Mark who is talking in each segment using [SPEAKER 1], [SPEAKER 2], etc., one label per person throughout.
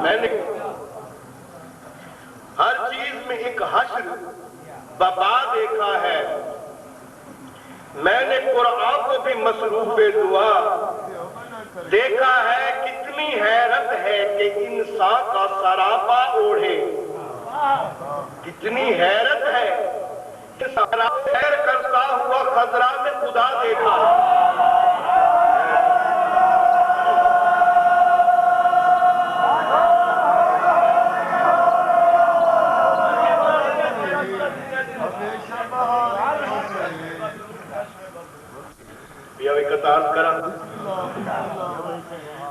[SPEAKER 1] میں نے ہر چیز میں ایک حشر بابا دیکھا ہے. میں نے قرآن کو بھی مصروف دعا دیکھا ہے. کتنی حیرت ہے کہ انسان کا سراپا اوڑھے. کتنی حیرت ہے کہ سراپا سیر کرتا ہوا خضرا میں خدا دیکھا.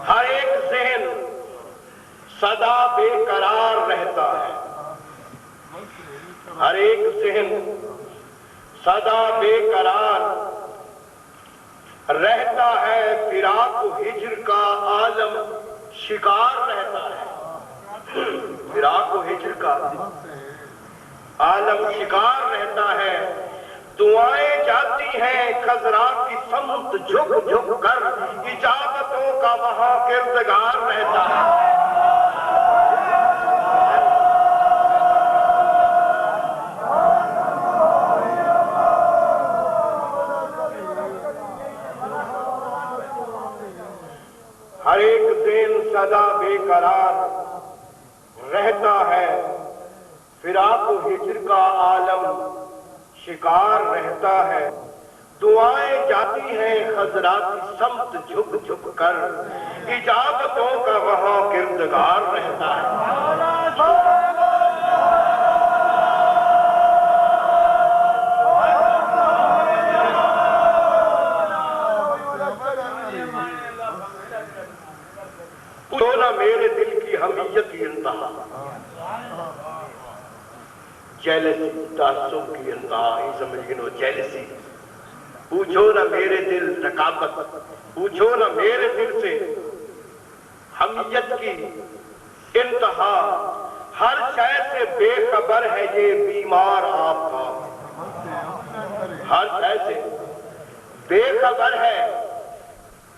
[SPEAKER 1] ہر ایک ذہن سدا بے قرار رہتا ہے. ہر ایک ذہن سدا بے قرار رہتا ہے. فراق و ہجر کا عالم شکار رہتا ہے. فراق و ہجر کا عالم شکار رہتا ہے. دعائیں جاتی ہیں خضرا کی سمت جھک جھک کر. اجابتوں کا وہاں کردگار رہتا ہے. ہر ایک دن سدا بے قرار رہتا ہے. فراق و ہجر کا عالم شکار رہتا ہے. دعائیں جاتی ہیں خضرا کی سمت جھک جھک کر. اجابتوں کا وہاں کردگار رہتا ہے. پوچھو نہ میرے دل کی حمیت کی انتہا. جیلسی تعصب کی انتہا. جیلسی. پوچھو نہ میرے دل رقابت. پوچھو نہ میرے دل سے حمیت کی انتہا. ہر شے سے بے خبر ہے یہ بیمار آپ کا. ہر شے سے بے خبر ہے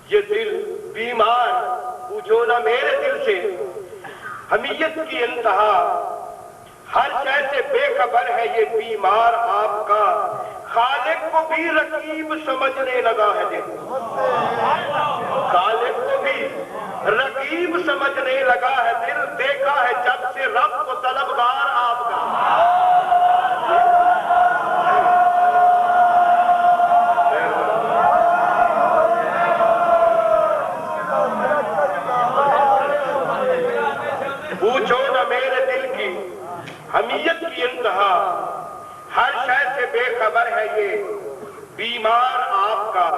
[SPEAKER 1] یہ دل بیمار. پوچھو نہ میرے دل سے حمیت کی انتہا. ہر شے سے بے خبر ہے یہ بیمار آپ کا. خالق کو بھی رقیب سمجھنے لگا ہے دل. خالق کو بھی رقیب سمجھنے لگا ہے دل. دیکھا ہے جب سے رب کو طلبگار آپ کا. پوچھو نہ میرے دل کی حمیت کی انتہا. ہر شے سے بے خبر ہے یہ بیمار آپ کا.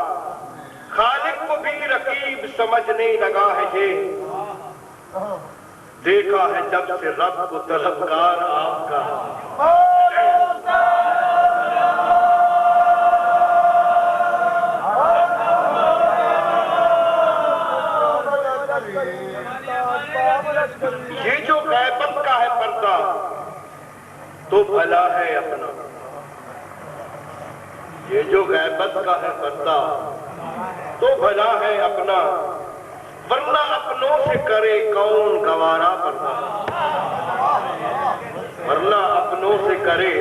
[SPEAKER 1] خالق کو بھی رقیب سمجھنے لگا ہے یہ. دیکھا ہے جب سے رب کو طلبگار آپ کا. یہ جو غیبت کا ہے پردہ تو بھلا ہے اپنا. یہ جو غیبت کا ہے پردہ تو بھلا ہے اپنا. ورنہ اپنوں سے کرے کون گوارا پردہ. ورنہ اپنوں سے کرے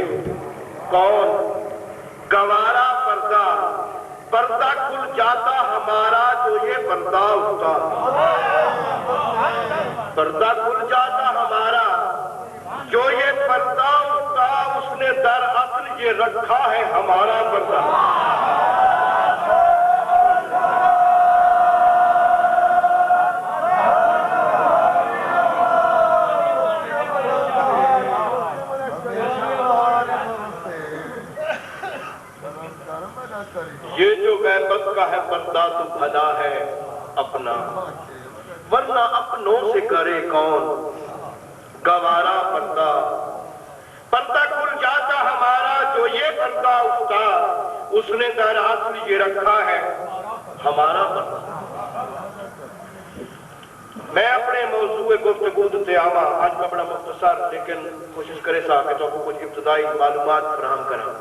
[SPEAKER 1] کون گوارا پردہ. پردہ کھل جاتا ہمارا جو یہ پردہ اٹھتا. پردہ کھل جاتا ہمارا جو یہ پردہ اٹھتا. اس نے در اصل یہ رکھا ہے ہمارا پردہ. یہ جو غیبت کا ہے پردہ تو بھلا ہے اپنا. ورنہ اپنوں سے کرے کون گوارا پردہ. پردہ کھل جاتا ہمارا جو یہ پردہ اٹھتا. اس نے در اصل یہ رکھا ہے ہمارا پردہ. میں اپنے موضوع گفتگو تے آواں آج کا بڑا مختصر لیکن کوشش کرے سا کہ تو کو کچھ ابتدائی معلومات فراہم کرا.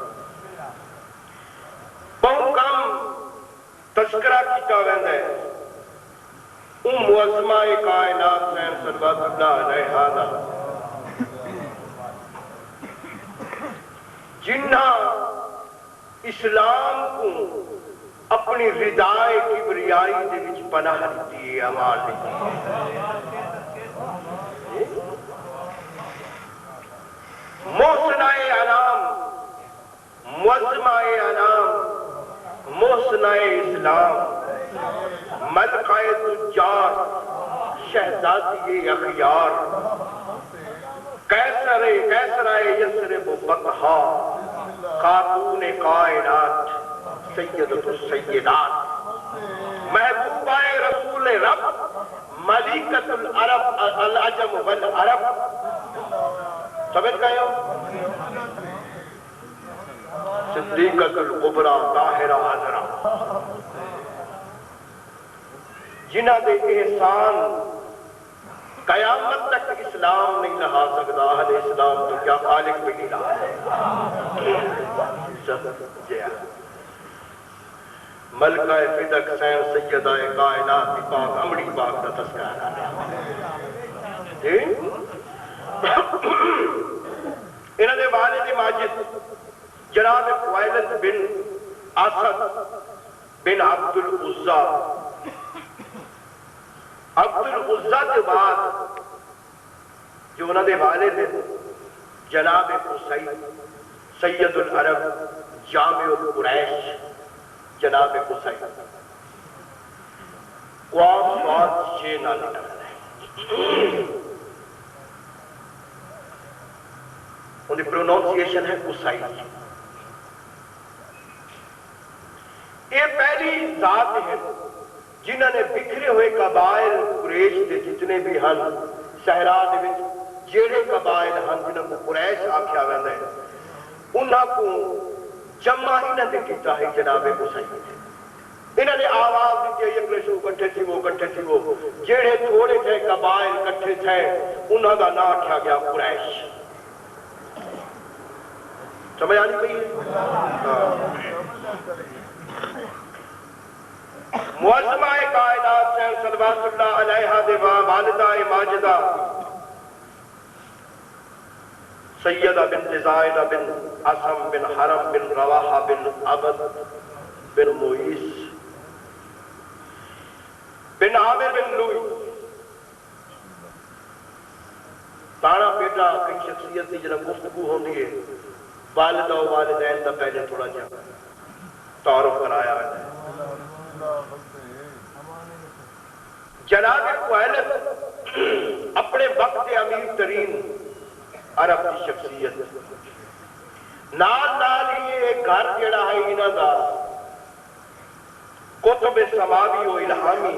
[SPEAKER 1] بہت کم تذکرہ کیتا ویندا ہے معظمہ کائنات حسین صلوات اللہ علیہ دا جنہ اسلام کو اپنی ردائے کبریائی دے وچ پناہ دیتی امان محسنہ انام معظمہ انام محسنہ اسلام ملکہ تجار شہزادی اخیار کیسرے یسرب بطحا خاتون کائنات سیدۃ السیدات محبوبہ رسول رب ملکۃ العرب العجم والعرب سمجھ گئے ہو صدیقۃ الکبریٰ طاہرہ عذرا جنہ دے احسان قیامت تک اسلام نہیں رہا سکتا اہل اسلام تو کیا خالق بھی نہیں رہا ملکہ فدق حسین سیدہ کائنات پاک امڑی پاک کا تذکرہ انہوں نے والد ماجد جناب قویلد بن اسد بن عبد العزیٰ کے بعد جو انہوں نے والد ہیں جناب قصی سید العرب جامع القریش جناب قصی قوام سواد یہ نہ نکل رہے انہی پرونونسیشن ہے قصی یہ پہلی ذات ہے جنہوں نے بکھرے ہوئے قبائل قریش دے جتنے بھی ہن صحرا دے وچ جیڑے قبائل ہن جنہاں کو قریش آکھیا ویندا ہے انہاں کو جمع انہاں نے کیتا ہے جناب قصی انہاں نے آواز دی کہ یہ شو کٹھے تھی وہ جیڑے تھوڑے تھے قبائل کٹھے تھے انہاں دا نام رکھا گیا قریش سمجھ آ رہی پئی معظمہ کائنات حسین صلوات اللہ علیہ دے والدہ ماجدہ سیدہ بن زائدہ بن عصم بن حرم بن رواحہ بن عبد بن موئیس بن عامر بن لوئی تانا بیٹا کئی شخصیت دی جنہاں گفتگو ہوندی ہے والدہ و والدین دا پہلے تھوڑا جا تعارف کرایا ہے جناب قویلد اپنے وقت امیر ترین عرب کی شخصیت نال ہی ایک گھر جڑا ہے انہاں دا کتب سماوی و الہامی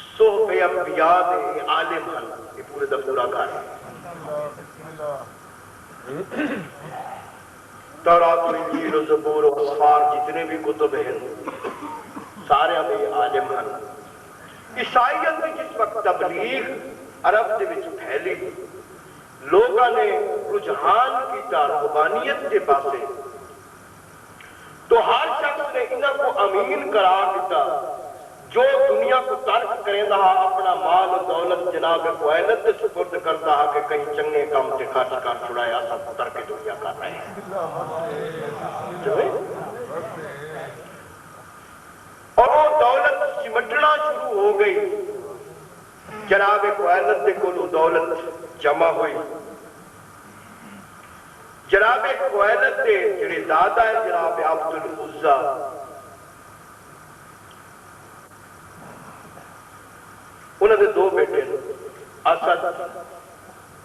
[SPEAKER 1] صحف انبیاء دے عالم ہیں یہ پورے دا پورا گھر ہے تورات و انجیل و زبور و اسفار جتنے بھی کتب ہیں سارے ہمیں عالم ہیں عیسائیت میں جس وقت تبلیغ عرب دے وچ پھیلی لوگاں نے رجحان کیتا رہبانیت کے پاسے تو ہر شخص نے انہاں کو امین قرار دیتا جو دنیا کو ترک کریں رہا اپنا مال و دولت جناب قویلد سے سپرد کرتا کہ کہیں چنگے کام سے خرچ کر چھڑایا سب ترک دنیا کر رہے ہیں اور وہ دولت سمٹنا شروع ہو گئی جناب قویلد دے کولو دولت جمع ہوئی جناب قویلد دے جڑے دادا ہے جناب عبد العزیٰ انہوں نے دو بیٹے اسد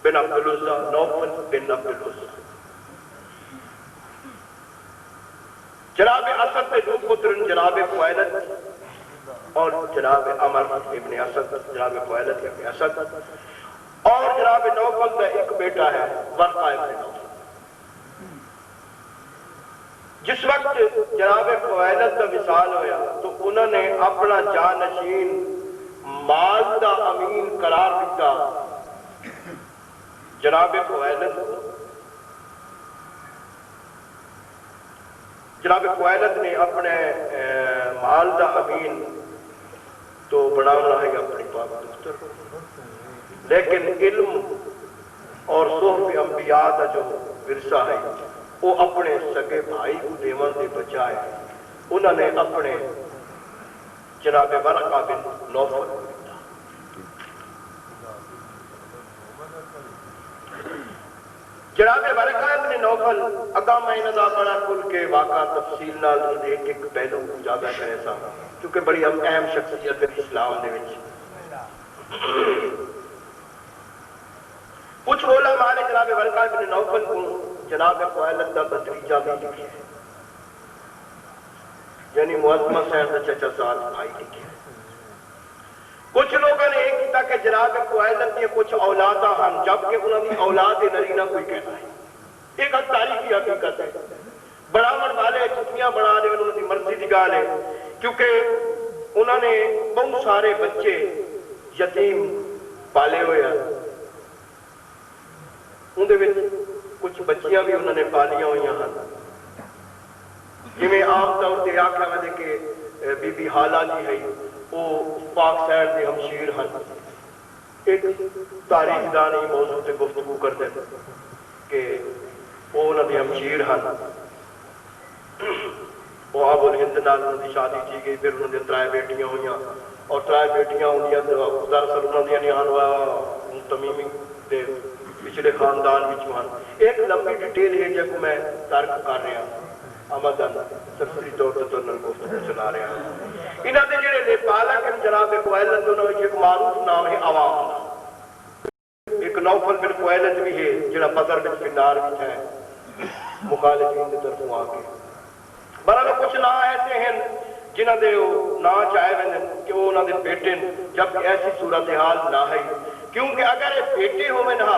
[SPEAKER 1] بن عبد العزیٰ نوفل بن عبد العزیٰ جناب اسد نے دو پتر جناب قویلد اور جناب عمر ابن اسد جناب قویلد ابن اسد اور جناب نوفل کا ایک بیٹا ہے ورقہ ابن نوفل جس وقت جناب قویلد کا وصال ہویا تو انہوں نے اپنا جانشین مال دا امین قرار دیتا جناب قویلد جناب قویلد نے اپنے مال دا امین تو بنانا ہے اپنی پاک دفتر کو، لیکن علم اور صحف انبیاء کا جو ورثہ ہے وہ اپنے سگے بھائی کو دیون کے بجائے انہوں نے اپنے جناب ورقہ بن نوفل کو دیتا۔ جناب ورقہ بن نوفل اگا میں انہوں نے بڑا کھل کے واقعہ تفصیل نال ایک ایک پہلو اجاگر کرے سا، کیونکہ بڑی اہم شخصیت ہے اسلام دے وچ۔ کچھ علماء نے جناب ورقہ بن نوفل کو جناب خویلد کا بھتیجا بھی لکھے، یعنی معظمہ صاحب کا چچا سال بھائی لکھے۔ کچھ لوگوں نے ایک کیتا کہ جناب خویلد کی کچھ اولاداں ہن، جبکہ انہوں نے اولاد نرینہ کوئی کہتا ہے۔ ایک تاریخی حقیقت ہے، بناون والے چٹیاں بنا لے انہوں نے مرضی دی گل ہے، کیونکہ انہوں نے بہت سارے بچے یتیم پالے ہوئے ہیں، اندر کچھ بچیاں بھی انہوں نے پالیاں ہوئی ہیں، جی عام طور سے آخیا میں کہ بی بی حالہ جی ہے وہ پاک سین کے ہمشیر ہیں۔ ایک تاریخ دان ہی موضوع سے گفتگو کرتے ہیں کہ وہ انہوں نے ہمشیر ہیں، وہ آب الہند نال انہوں نے شادی کی گئی، پھر انہوں نے 3 بیٹیاں ہوئی اور 3 بیٹیاں ہوئی دراصل انہوں نے نہیں تمیمی دے پچھلے خاندان ہیں۔ ایک لمبی ڈیٹیل ہے جب میں ترک کر رہا آمدن سرسری طور پر تنر گفتگو چلا رہا ہوں۔ انہوں نے جڑے نیپالک جناب خویلد انہوں نے ایک معروف نام ہے عوام، ایک نوفل بن خویلد بھی ہے جڑا بدر بن فنار بھی ہے مخالفین کی طرفوں آ کے۔ برابر کچھ نا ایسے ہیں جنہوں نے نا چاہے ہوئے کہ وہ انہوں نے بیٹے، جب ایسی صورتحال نہ ہے، کیونکہ اگر یہ بیٹے ہوئے نہ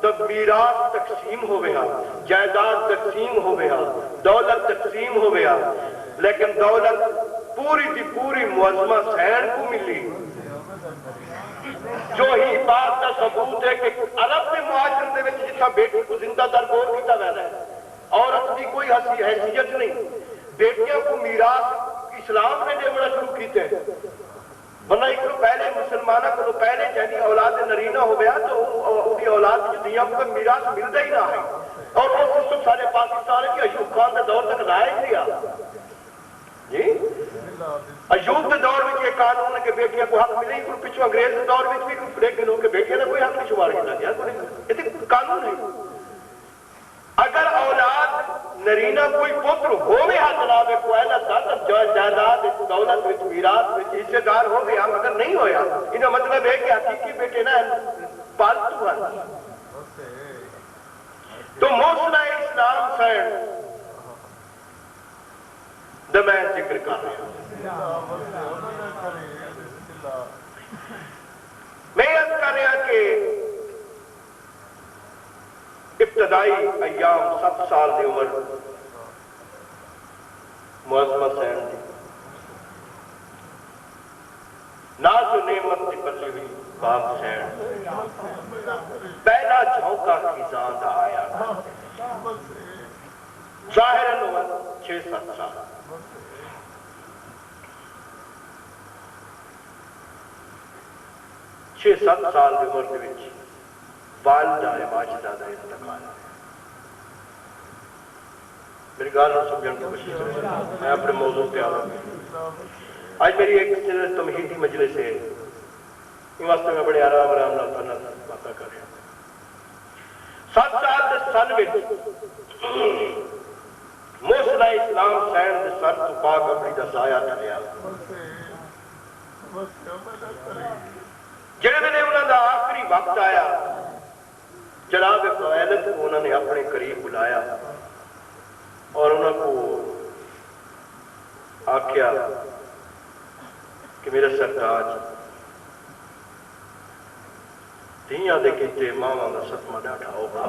[SPEAKER 1] تو میراث تقسیم ہوئے ہاں، جائیداد تقسیم ہوئے ہاں، دولت تقسیم ہوئے ہاں، لیکن دولت پوری دی پوری معظمہ سین کو ملی، جو ہی بات کا ثبوت ہے کہ عرب کے معاشرے دے وچ جتھا بیٹی کو زندہ درگور کیتا ویسا ہے، عورت کی کوئی حیثیت نہیں، بیٹیاں کو میراث اسلام نے دینا شروع کیتے ہیں، ورنہ ایک تو پہلے مسلمانہ کو پہلے جہنی اولاد نرینہ ہو گیا تو اُنہی اولاد جدیاں کو میراث ملتا ہی نہ ہے، اور وہ سسٹم سارے پاکستان کی ایوب خان کے دور تک رائج دیا۔ جی ایوب کے دور میں یہ قانون ہے کہ بیٹیاں کو حق ملے، کوئی پچھو انگریز کے دور میں بھی لیکن ان کے بیٹیاں نے کوئی حق نہیں شمار کیا گیا، یہ قانون ہے۔ اگر اولاد نرینہ کوئی پتر ہوئے ہاں جناب خویلد کا تو جائیداد دولت وچ میراث وچ حصے دار ہو گیا، اگر نہیں ہویا انہاں مطلب ہے کہ حقیقی بیٹے نہ پالتو ہیں۔ تو محسن اسلام سین دا میں ذکر کر رہا ہوں، میں عرض کر رہا کہ ابتدائی ایام 7 سال دی عمر معظمہ سین دی ناز و نعمت دی بلی ہوئی باپ سین پہلا جھونکا خزاں دا آیا، ظاہراً عمر 6-7 سال، چھ 7 سال دی عمر دے وچ والدہ ماجدہ دا انتقال ہے۔ میری گال نہ سمجھن کی کوشش کریں، میں اپنے موضوع پہ آ رہا ہوں۔ آج میری ایک تمہیدی مجلس ہے، اس واسطے میں بڑے آرام نال باتیں کر رہا ہوں۔ 7 سال دے سن وچ محسن اسلام سین دے سر تو پاک اپنی دا سایہ ٹلیا، جڑے دن انہوں دا آخری وقت آیا، جناب خویلد کو انہوں نے اپنے قریب بلایا اور انہوں کو آکھیا کہ میرے سرتاج دھیاں دے کیتے ماما دا صدمہ ڈاٹا ہوگا،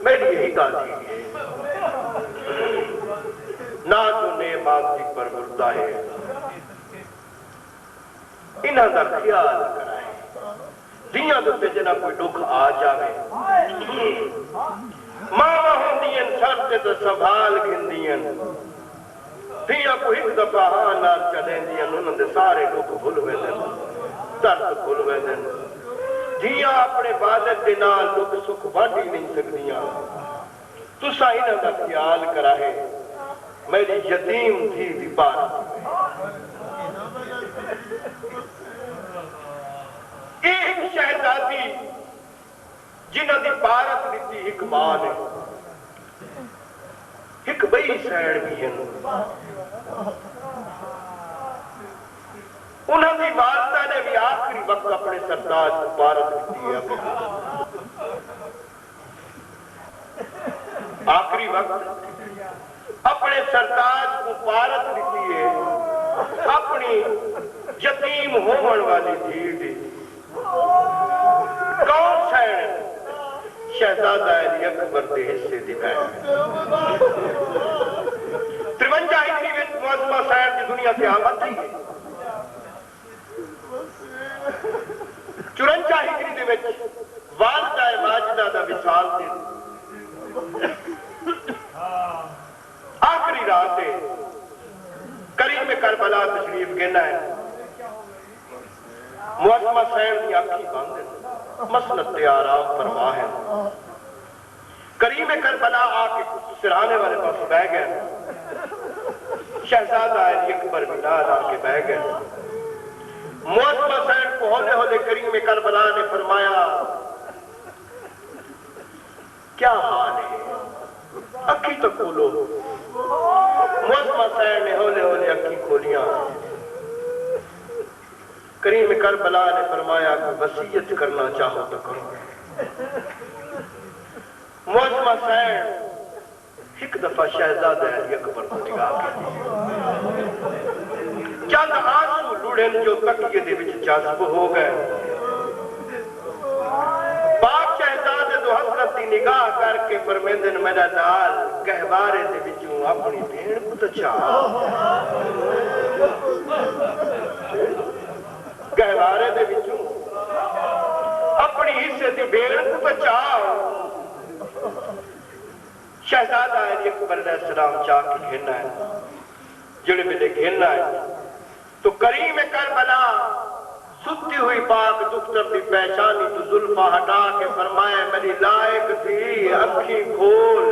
[SPEAKER 1] میری یہی گل تھی نہ تو نے باپ دی پر مردہ ہے، انہاں دا خیال کرائے، دیاں دے جنا کوئی دکھ آ جاوے، ماما ہوندین سر تے تو سنبھال گھندین، دھیاں کو ایک دفعہ ہاں نال چلیں دیا انہوں نے سارے دکھ بھول ہوئے دن درد بھول ہوئے دن دھیاں اپنے والد دے نال دکھ سکھ بانٹی نہیں سکدیاں تسا انہاں دا خیال کراہے میری یتیم تھی دی بات ایک شہزادی جنہ دی بارت دیتی ایک ماں نے ایک بئی سین بھی ہیں انہوں نے والدہ نے بھی آخری وقت اپنے سرداج کو بارت دیتی ہے آخری وقت اپنے سرداج کو بارت دیتی ہے اپنی یتیم ہومن والی دھیر دی کون سین شہزادہ علی اکبر دے حصے دکھائے 53 ہجری میں معظمہ سین کی دنیا سے آمد تھی 54 ہجری دے وچ والدہ ماجدہ دا وصال سی آخری رات ہے کریم کربلا تشریف گنا ہے معظمہ سین کی آنکھی بند ہے مسلط آرام فرما ہے کریم کربلا آ کے سرانے والے پاس بہ گئے شہزادہ علی اکبر بلال آ کے بہ گئے معظمہ سین کو ہولے ہولے کریم کربلا نے فرمایا کیا حال ہے اکھی تو کھولو معظمہ سین نے ہولے ہولے اکھی کھولیاں کریم کربلا نے فرمایا کہ وصیت کرنا چاہو تو کرو معظمہ سین ایک دفعہ شہزادہ علی اکبر کو نگاہ کی چند آنسو لڑن جو تکیے دے وچ جذب ہو گئے پاک شہزادے دو حضرت دی نگاہ کر کے فرمیندن میرا نال گہوارے دے وچوں اپنی بھیڑ کو چاہ گہوارے دے وچوں اپنی حصے دی بھیڑ کو بچاؤ شہزادہ علی اکبر علیہ السلام چاہ کے گھننا ہے جڑے ملے گھننا ہے تو کریم کربلا ستی ہوئی پاک دختر دی پہچانی تو زلفہ ہٹا کے فرمایا میری لائق تھی اکھی کھول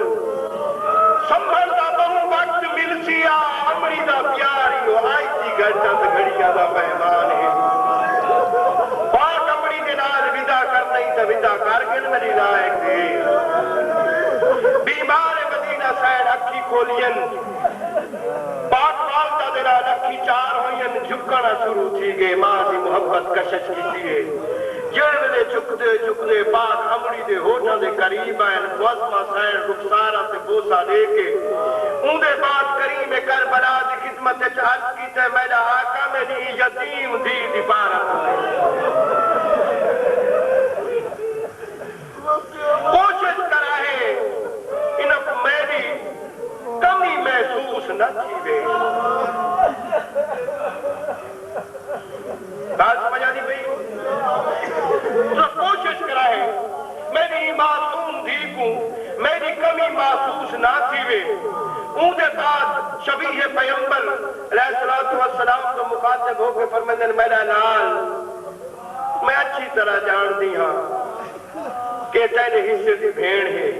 [SPEAKER 1] سنبھل دا بہو وقت مل سیا امری دا پیاری ہو آئی تھی گھر چند گھڑیاں دا مہمان ہے پاک امری دے نال ودا کر نہیں تا ودا کر گن میری لائق تھی بیمار مدینہ سین اکھی کھولین پاک والدہ دے نال اکھی چار ہوئین جھکنا شروع تھی گئے ماں دی محبت کشش کی دیئے جڑے دے چکدے پاک امری دے ہوٹا دے قریب آئین معظمہ سین رخسارہ سے بوسا دے کے ان دے بعد کریم کربلا دی خدمت چاہت کی تے میرا آقا میری یتیم دی پارا کوشش کرا ہے انہوں کو میری کمی محسوس نہ تھی بے بات سمجھا دی بھئی تو کوشش کرا ہے میری معصوم دھی کو میری کمی محسوس نہ تھی بے ان دے بعد شبیہ پیغمبر علیہ السلام تو مخاطب ہو کے فرمیندن میرا نال میں اچھی طرح جان دی ہاں کہ تیرے حصے دی بھیڑ ہے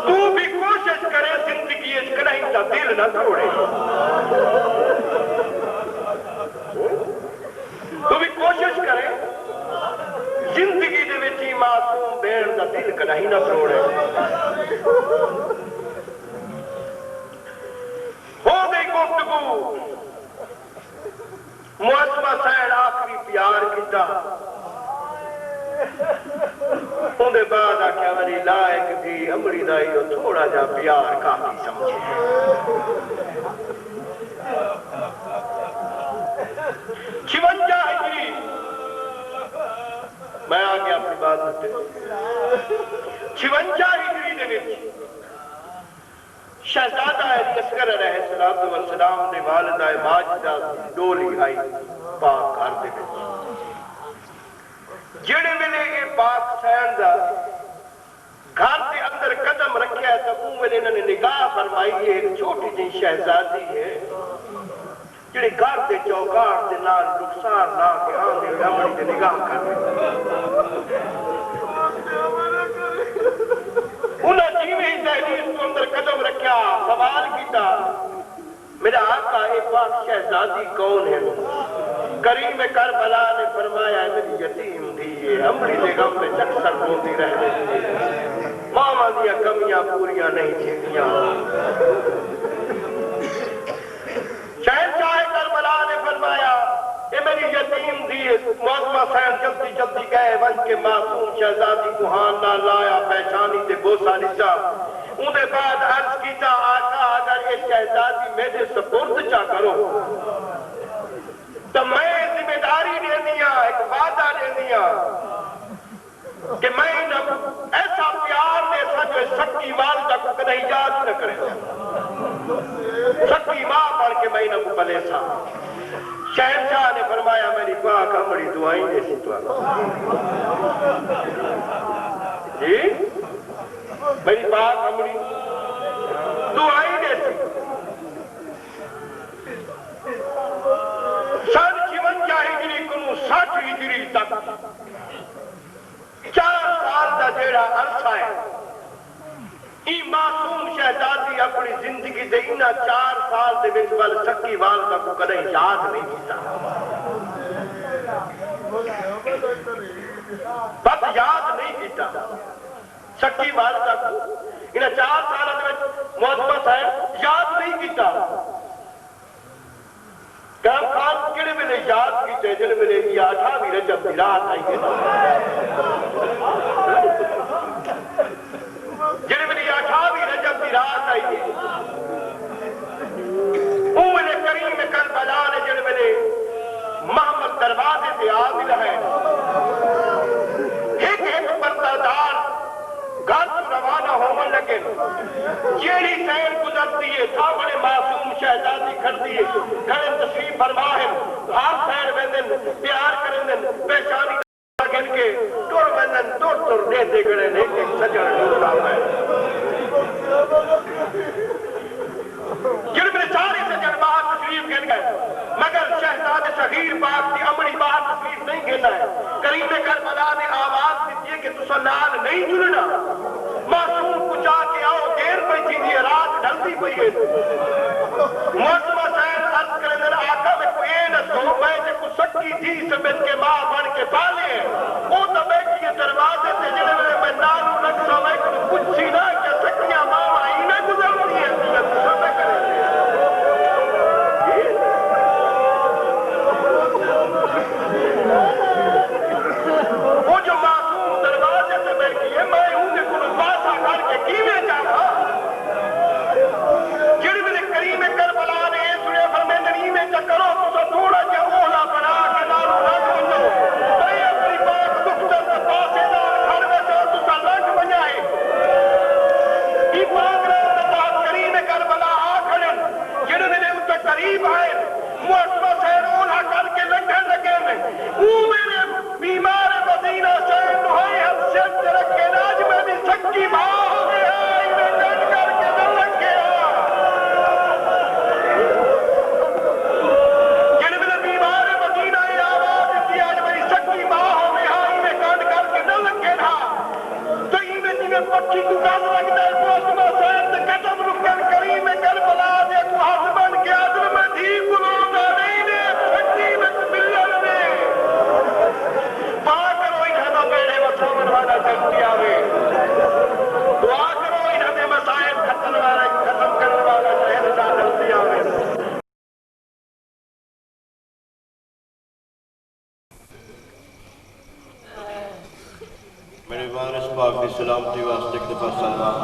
[SPEAKER 1] تو بھی کوشش کرے زندگی اس کہیں تا دل نہ چھوڑے تو بھی کوشش کرے زندگی دے وچ معصوم بھیڑ دا دل کہیں نہ چھوڑے ہو گئی گفتگو معظمہ سین آخری پیار کیتا ان دے بعد آکھیا میری لائق تھی امری دائی تھوڑا جا پیار کافی سمجھے 56 ہجری میں آگے اپنی بات کرتے 56 ہجری دے وچ شہزادہ اصغر علیہ السلام دے والدہ ماجدہ ڈولی آئی پاک گھر دے وچ جڑے ملے یہ پاک سین دا گھر دے اندر قدم رکھی رکھا تو انہوں نے نگاہ فرمائی ہے ایک چھوٹی جی شہزادی ہے جڑی گھر دے چوکاٹ دے نال رخسار لا کے آندے امڑی دے نگاہ کر رہی انہاں جیویں ہی دہلیز کو اندر قدم رکھیا سوال کیتا میرا آقا ایک بات شہزادی کون ہے کریم کربلا نے فرمایا میری یتیم دی ہے امڑی دے غم میں اکثر روتی رہتی ماما دیا کمیاں پوریاں نہیں تھیاں شہنشاہ کربلا نے فرمایا اے میری یتیم دی معظمہ صاحب جلدی جلدی گئے ون کے معصوم شہزادی کو ہاں نہ لایا پہچانی تے بوسا لچا انہیں بعد عرض کیتا آقا اگر یہ شہزادی میرے سپرد چا کرو تو میں ذمہ داری دے دیا ایک وعدہ دے دیا کہ میں ایسا پیار دے سا جو سکی والدہ کو کدھے یاد نہ کرے سکی ماں پڑھ کے میں کو بلے سا شہنشاہ نے فرمایا میری پاک امڑی دعائیں دے سی تو جی میری پاک امڑی دعائیں دے سی سن 56 ہجری کنو 60 ہجری تک 4 سال دا جیڑا عرصہ ہے ای معصوم شہزادی اپنی زندگی دے انہا 4 سال دے وچ وال سکی والدہ کو کدے یاد نہیں کیتا بس یاد نہیں کیتا سکی والدہ کو انہا 4 سال دے وچ معظمہ صاحب یاد نہیں کیتا کرم خان کڑے میں نے یاد کیتے جن میں نے یہ 28 رجب دی رات آئی ہے جن میں نے یہ 28 رجب دی رات آئی ہے میں نے کریم کربلا نے جن میں نے محمد دروازے سے عامل ہے ایک پردادار گھر تو روانہ ہومن لگے جیڑی سین گزرتی ہے سامنے معصوم شہزادی کھڑتی ہے گھر تشریف فرما ہے ہر سین ویندن پیار کرندن پیشانی گن کے ٹور ویندن ٹور دے دے گڑے نے ایک سجن ڈوڑا ہے جن میں سارے سجن باہر تشریف گن گئے مگر شہزاد صغیر باپ کی امڑی باہر تشریف نہیں گنا ہے کریم کربلا نے آواز دیتی ہے کہ تسا نال نہیں جلنا معصوم کو جا کے آؤ دیر پہ تھی دی رات ڈھلتی پئی ہے معصومہ صاحب عرض کرنے آقا میں کوئی نہ سو میں جے کو سکی تھی سمجھ کے ماں بن کے پالے وہ تو میں کی دروازے سے جنہیں میں نالو نقصہ میں کچھ سی نہ کہ سکیاں ماں آئی نہ گزرتی ہے تسا نہ کرے وہ جو معصوم دروازے سے بیٹھی ہے میں ہوں کہ کوئی پاسا کر کے کیویں جاؤں جڑی میرے کریم کربلا نے سنے فرمیندنی میں چکرو تو تھوڑا جا اولا بنا کے نالو رکھ بنو میں اپنی بات دکتر سے پاسے دار گھر میں سے تو لگ بنائے یہ پاک رہا بات کریم کربلا آکھڑن جڑی میرے ان کے قریب آئے معصومہ سے اولا کر کے لنگھن لگے میں وہ میرے بیمار مدینہ سے نوہائی ہم سے رکھ کے راج میں بھی سکی ماں ہو گیا انہیں ڈنڈ کر کے نہ لگ گیا جن میں بیمار مدینہ یہ آواز دیتی آج میری سکی ماں ہو گیا انہیں ڈنڈ کر کے نہ لگ گیا تو انہیں جنہیں پکی کو کام لگتا ہے معصومہ صاحب نے قدم رکن کریم کربلا دے کو ہاتھ بن کے عدل میں دھی گلونا نہیں نے پھٹی میں ملن میں پاک کرو انہاں بیڑے وسامن والا جلدی آوے دعا کرو انہاں مسائل ختم کرنے والا شہنشاہ جلدی آوے
[SPEAKER 2] میرے وارث پاک کی سلامتی واسطے ایک دفعہ سلام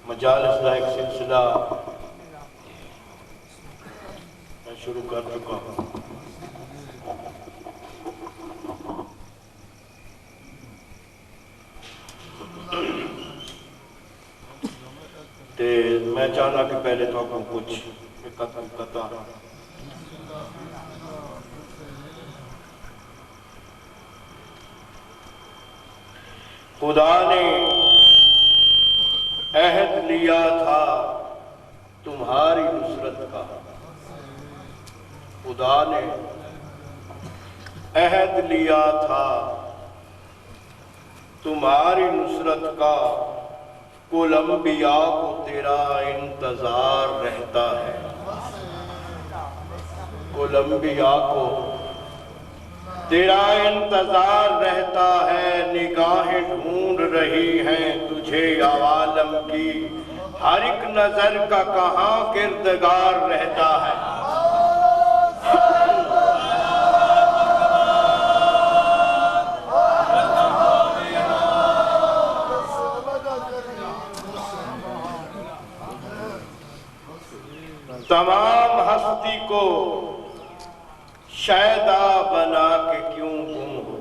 [SPEAKER 2] مجالس کا ایک سلسلہ میں شروع کر چکا ہوں میں چاہنا کہ پہلے تو آپ کو کچھ قطع خدا نے عہد لیا تھا تمہاری نصرت کا، خدا نے عہد لیا تھا تمہاری نصرت کا، کل انبیاء کو تیرا انتظار رہتا ہے، کل انبیاء کو تیرا انتظار رہتا ہے، نگاہیں ڈھونڈ رہی ہیں تجھے عوالم کی، ہر ایک نظر کا کہاں کردگار رہتا ہے۔ تمام ہستی کو شیدا بنا کے کیوں گم ہو،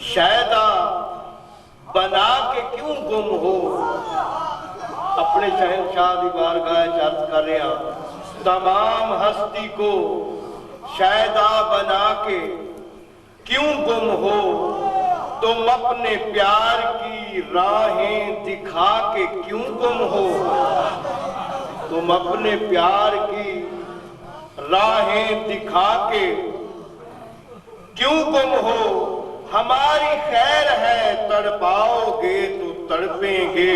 [SPEAKER 2] شیدا بنا کے کیوں گم ہو، اپنے شہنشاہ دی بارگاہ عرض کر رہے ہیں، تمام ہستی کو شیدا بنا کے کیوں گم ہو، تم اپنے پیار کی راہیں دکھا کے کیوں گم ہو، تم اپنے پیار کی راہیں دکھا کے کیوں گم ہو، ہماری خیر ہے تڑپاؤ گے تو تڑپیں گے،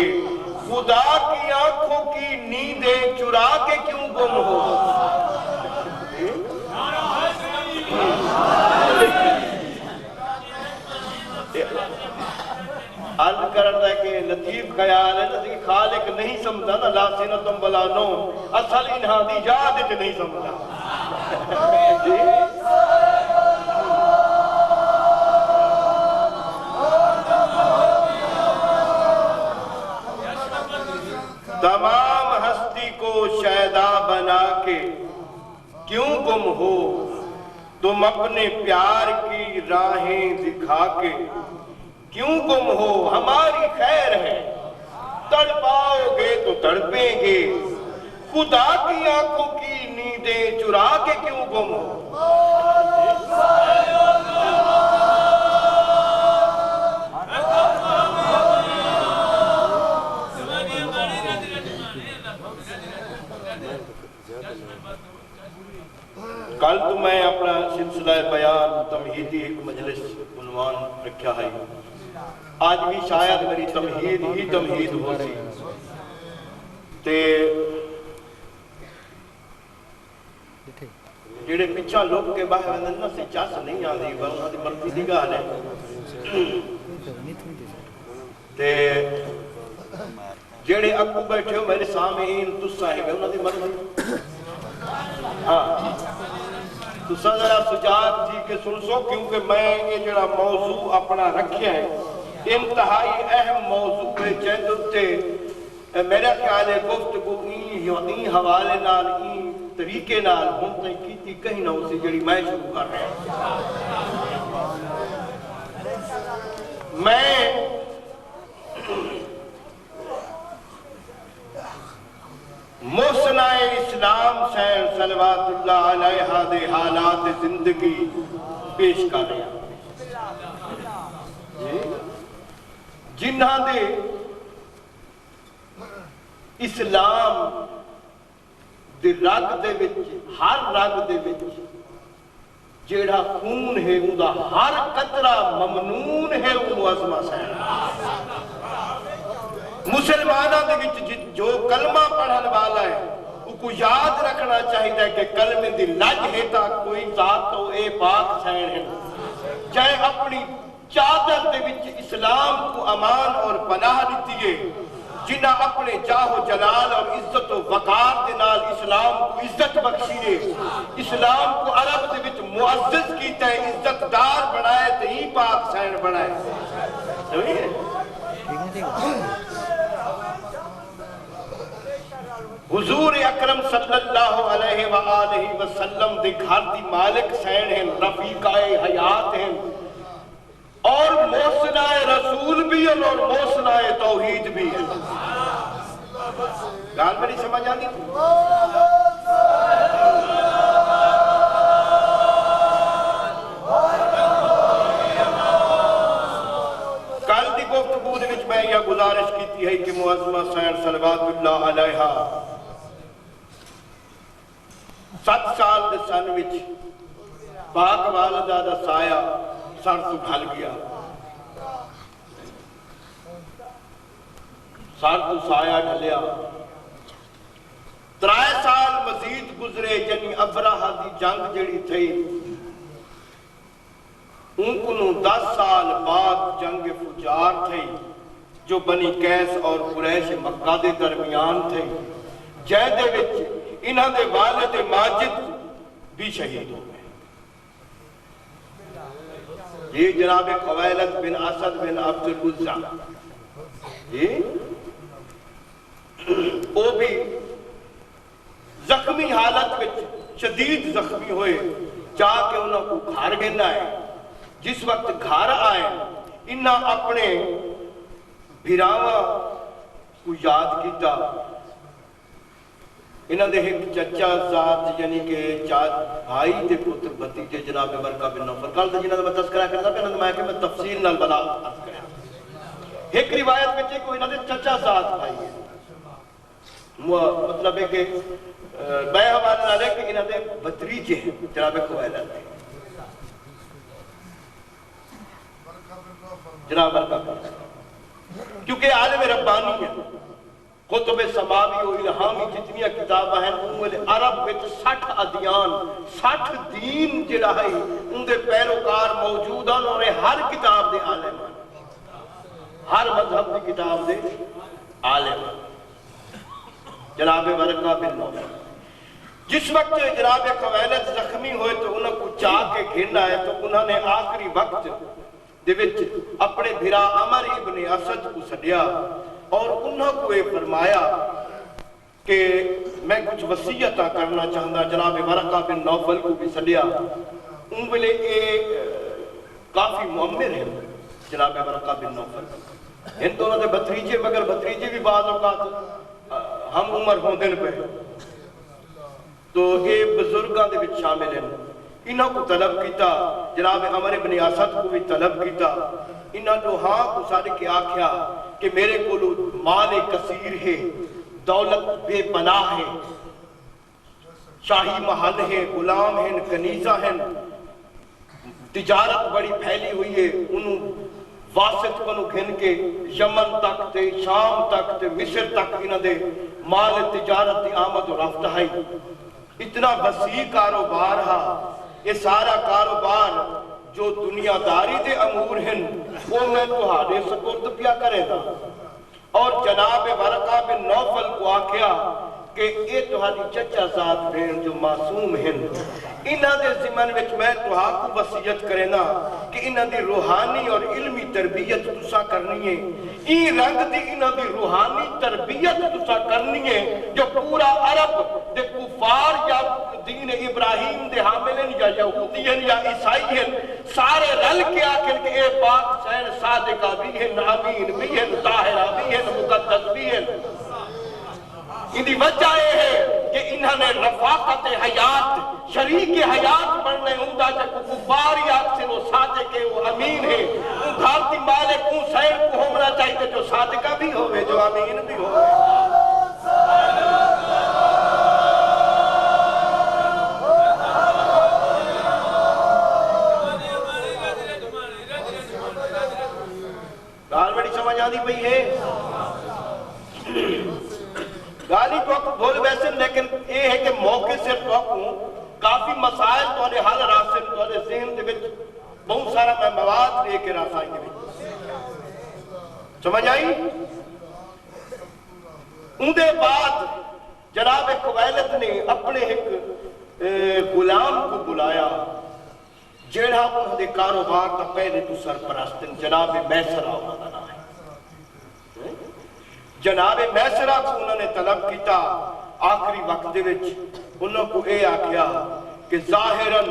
[SPEAKER 2] خدا کی آنکھوں کی نیندیں چرا کے کیوں گم ہو۔ عرض کرتا ہے کہ لطیف خیال ہے کہ خالق نہیں سمجھا نا لا سینتم بلا نوم، اصل انہاں دی یاد وچ نہیں سمجھا۔ تمام ہستی کو شیدا بنا کے کیوں گم ہو، تم اپنے پیار کی راہیں دکھا کے کیوں گم ہو، ہماری خیر ہے تڑپاؤ گے تو تڑپیں گے، خدا کی آنکھوں کی نیندیں چرا کے کیوں گم ہو۔ کل تو میں اپنا سلسلہ بیان تمہیدی ایک مجلس عنوان رکھا ہے، آج بھی شاید میری تمہید ہی تمہید ہو سی تے جڑے پچھا لوگ کے باہر اندر سے چاس نہیں آدھی انہاں دی مرضی دی گل ہے تے جڑے اگوں بیٹھے ہو میرے سامعین تساں ہے انہاں دی مرضی، ہاں تساں ذرا سجاد تھی کہ سن سو، کیونکہ میں یہ جڑا موضوع اپنا رکھیا ہے انتہائی اہم موضوع ہے، جہدے میرا خیال ہے گفتگو این حوالے نال این طریقے نال ہن تائیں کیتی کہیں نہ اسی جڑی میں شروع کر رہا ہوں۔ میں محسنہ اسلام سین صلوات اللہ علیہ دے حالات زندگی پیش کر رہے ہیں، جنہاں دے اسلام دے رگ دے وچ، ہر رگ دے وچ جیڑا خون ہے اوندا ہر قطرہ ممنون ہے، او معظمہ سین مسلمانہ دے وچ جو کلمہ پڑھن والا ہے وہ کو یاد رکھنا چاہیے کہ کلمے دی لج ہے تا کوئی ذات تو اے پاک سین ہے، چاہے اپنی چادر دے وچ اسلام کو امان اور پناہ دیتی ہے، جنہ اپنے جاہ و جلال اور عزت و وقار دے نال اسلام کو عزت بخشی ہے، اسلام کو عرب دے وچ معزز کیتا ہے، عزت دار بنائے تے ہی پاک سین بنائے۔ سمجھے؟ حضور اکرم صلی اللہ علیہ وآلہ وسلم دے گھر دی مالک سین ہیں، رفیقہ حیات ہیں، اور موسنا رسول بھی ہیں اور موسنا توحید بھی ہیں. گال میری سمجھ آتی تھی؟ کل دی گفتگو دے وچ میں یہ گزارش کیتی ہے کہ معظمہ حسین صلوات اللہ علیہا 7 سال دے سن وچ پاک والدہ دا سایہ سر تو ڈھل گیا. سر تو سایہ ڈھلیا. 3 سال مزید گزرے یعنی ابرہہ دی جنگ جڑی تھی ان کو 10 سال بعد جنگ فجار تھی جو بنی قیس اور قریش مکہ دے درمیان تھی جے دے وچ انہاں دے والد ماجد بھی شہید ہو گئے. یہ جناب خویلد بن اسد بن عبد العزا وہ بھی زخمی حالت میں شدید زخمی ہوئے چاہ کے انہوں کو گھر گھنا ہے. جس وقت گھر آئے انہاں اپنے بھیراواں کو یاد کیتا. انہاں دے ایک چچا ذات یعنی کہ بھائی دے پتر بھتیجے جناب ورقہ بن نوفل کل دے جنہاں دا میں تذکرہ کرتا پہ انہاں میں تفصیل نال بلا عرض کریا. ایک روایت میں کوئی انہاں دے چچا ذات بھائی ہے مطلب ہے کہ بے حوالہ نہ رہے کہ انہاں دے بھتریجے ہیں جناب خویلد دے جناب ورقہ کیونکہ عالم ربانی ہے. کتب سماوی و الہامی جتنی کتابہ ہیں ان عرب وچ 60 ادیان 60 دین جڑا ہے ان دے پیروکار موجود ہیں اور ہر کتاب دے عالم ہیں ہر مذہب دی کتاب دے عالم ہیں. جناب ورقہ بن نوفل جس وقت جناب خویلد زخمی ہوئے تو انہوں کو چاہ کے گھرنا ہے تو انہوں نے آخری وقت دے وچ اپنے بھرا عمر ابن اسد کو سڈیا اور انہوں کو یہ فرمایا کہ میں کچھ وصیتاں کرنا چاہتا. جناب ورقہ بن نوفل کو بھی سڈیا. ان ویلے کافی معمر ہیں جناب ورقہ بن نوفل. ان دونوں دے بھتریجے مگر بھتریجے بھی بعض اوقات ہم عمر ہوندے پہ تو یہ بزرگاں دے وچ شامل ہیں. انہوں کو طلب کیتا جناب عمر ابن اسد کو بھی طلب کیتا. انہوں نے ہاں کو سارے کے آکھیا کہ میرے کو مال کثیر ہے دولت بے پناہ ہے شاہی محل ہے غلام ہیں کنیزہ ہیں تجارت بڑی پھیلی ہوئی ہے. انہوں واسط کو گھن کے یمن تک تے شام تک تے مصر تک انہوں دے مال تجارت دی آمد و رفت ہے. اتنا وسیع کاروبار ہا یہ سارا کاروبار جو دنیا داری دے امور ہیں وہ میں تہاڈے سپرد پیا کرے دا. اور جناب ورقہ بن نوفل کو آکھیا کہ یہ تہاڈی چچا ذات بہن جو معصوم ہیں انہاں دے ذمن وچ میں تہاں کو وصیت کرینا کہ انہاں دی روحانی اور علمی تربیت تسا کرنی ہے. ای رنگ دی انہاں دی روحانی تربیت تسا کرنی ہے جو پورا عرب دے کفار یا دین ابراہیم دے حامل ہیں یا یہودی ہیں یا عیسائی ہیں سارے رل کے آخر کہ اے پاک حسین صادقہ بھی ہیں امین بھی ہیں طاہرہ بھی ہیں مقدس بھی ہیں. اندی وجہ یہ ہے کہ انہوں نے رفاقت حیات شریک حیات بڑھنے ہوندا جب کفار یا اکثر وہ صادق ہے وہ امین ہے. ان دھارتی مالک ان سیر کو ہونا چاہیے جو صادقہ بھی ہوئے جو امین بھی ہوئے. گال بڑی سمجھ آدھی پئی ہے گالی تو بھول ویسے لیکن یہ ہے کہ موقع سے تو کافی مسائل تو نے حل راستے تو نے ذہن دے وچ بہت سارا میں مواد لے کے راسائی دے وچ سمجھ آئی. ان دے بعد جناب خویلد نے اپنے ایک غلام کو بلایا جیڑا انہوں نے کاروبار کا پہلے تو سرپرست جناب میسرہ انہوں نے جناب میسرہ کو انہوں نے طلب کیتا. آخری وقت دے وچ انہوں کو اے آکھیا کہ ظاہراً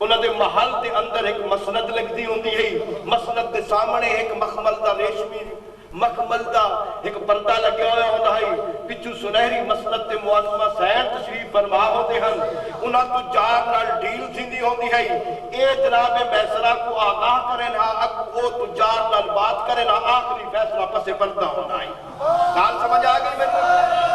[SPEAKER 2] انہوں دے محل دے اندر ایک مسند لگدی ہوندی ہے، مسند دے سامنے ایک مخمل دا ریشمی مخمل دا ایک پردہ لگیا ہوا ہوتا ہے، پچھو سنہری مسند تے معظمہ سین تشریف فرما ہوتے ہیں، انہاں تو جار نال ڈیل تھیندی ہوندی ہے، اے جناب میسرہ کو آگاہ کریں ہاں اک وہ تو جار نال بات کریں ہاں آخری فیصلہ پس پردہ ہونا ہے۔ کال سمجھ آگئی میرے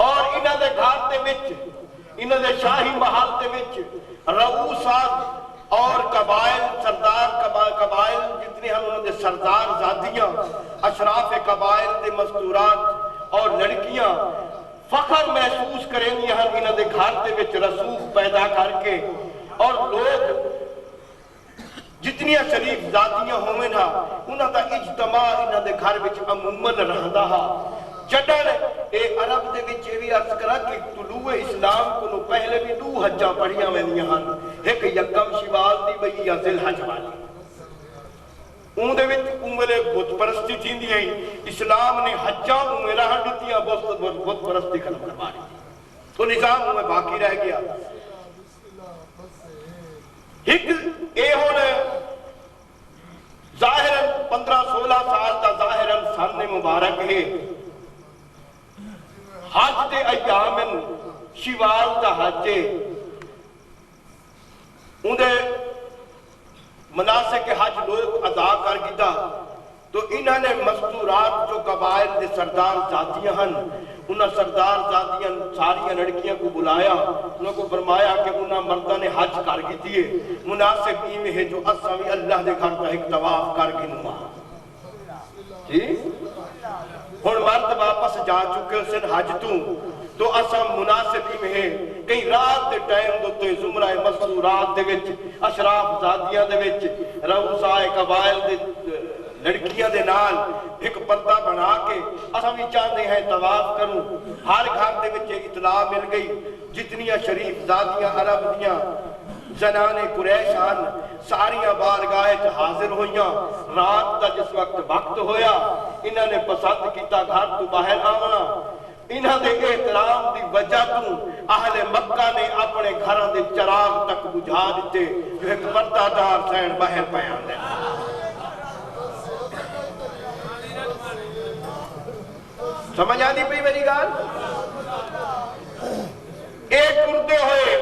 [SPEAKER 2] اور انہاں دے گھر دے وچ انہاں دے شاہی محل دے وچ رؤوسات اور قبائل سردار قبائل جتنے ہم انہوں دے سردار زادیاں اشراف قبائل دے مستورات اور لڑکیاں فخر محسوس کریں گی ہم انہوں دے گھر دے وچ رسوخ پیدا کر کے، اور لوگ جتنیاں شریف ذاتیاں ہوئے نا انہوں دا اجتماع انہوں دے گھر وچ عموماً رہندا ہا۔ جڈن اے عرب دے وچ یہ بھی عرض کرا کہ طلوع اسلام کو نو پہلے بھی 2 حجاں پڑھیاں ویندیاں ہن، ایک یکم شوال دی وئی یا ذی الحج والی، اون دے وچ عمرے بت پرستی تھیندی ہے، اسلام نے حجاں عمرہ دتیاں بت پرستی ختم کروا دی، تو نظام میں باقی رہ گیا۔ ایک اے ہن ظاہراً 15-16 سال دا ظاہراً سن مبارک ہے، حج دے ایام شوال دا حج اندے مناسک حج لوگ ادا کر گیا، تو انہوں نے مستورات جو قبائل دے سردار ذاتیاں ہن انہاں سردار ذاتیاں ساری لڑکیاں کو بلایا، انہوں کو فرمایا کہ انہاں مردہ نے حج کر گئی دیئے، مناسب ایمیں ہے جو اسامی اللہ دے گھر کا ایک طواف کر گئی نما جی ہن مرد واپس جا چکے سن حج تو اسا مناسب ایمیں ہے کئی رات دے ٹائم دوتے زمرہ مستورات دے وچ اشراف ذاتیاں دے وچ رؤوسائے قبائل دے لڑکیاں دے نال ایک پردہ بنا کے اساں بھی چاہتے ہیں طواف کروں، ہر گھر دے وچ اطلاع مل گئی، جتنیاں شریف ذاتیاں عرب دیاں زنان قریش ہن ساریاں بارگاہ حاضر ہویاں، رات دا جس وقت ہویا انہاں نے پسند کیتا گھر تو باہر آونا، انہاں دے احترام دی وجہ تو اہل مکہ نے اپنے گھراں دے چراغ تک بجھا دیتے جو ایک پردہ دار سین باہر پیان دے۔ سمجھ آدھی پئی میری گال؟ ایک کردے ہوئے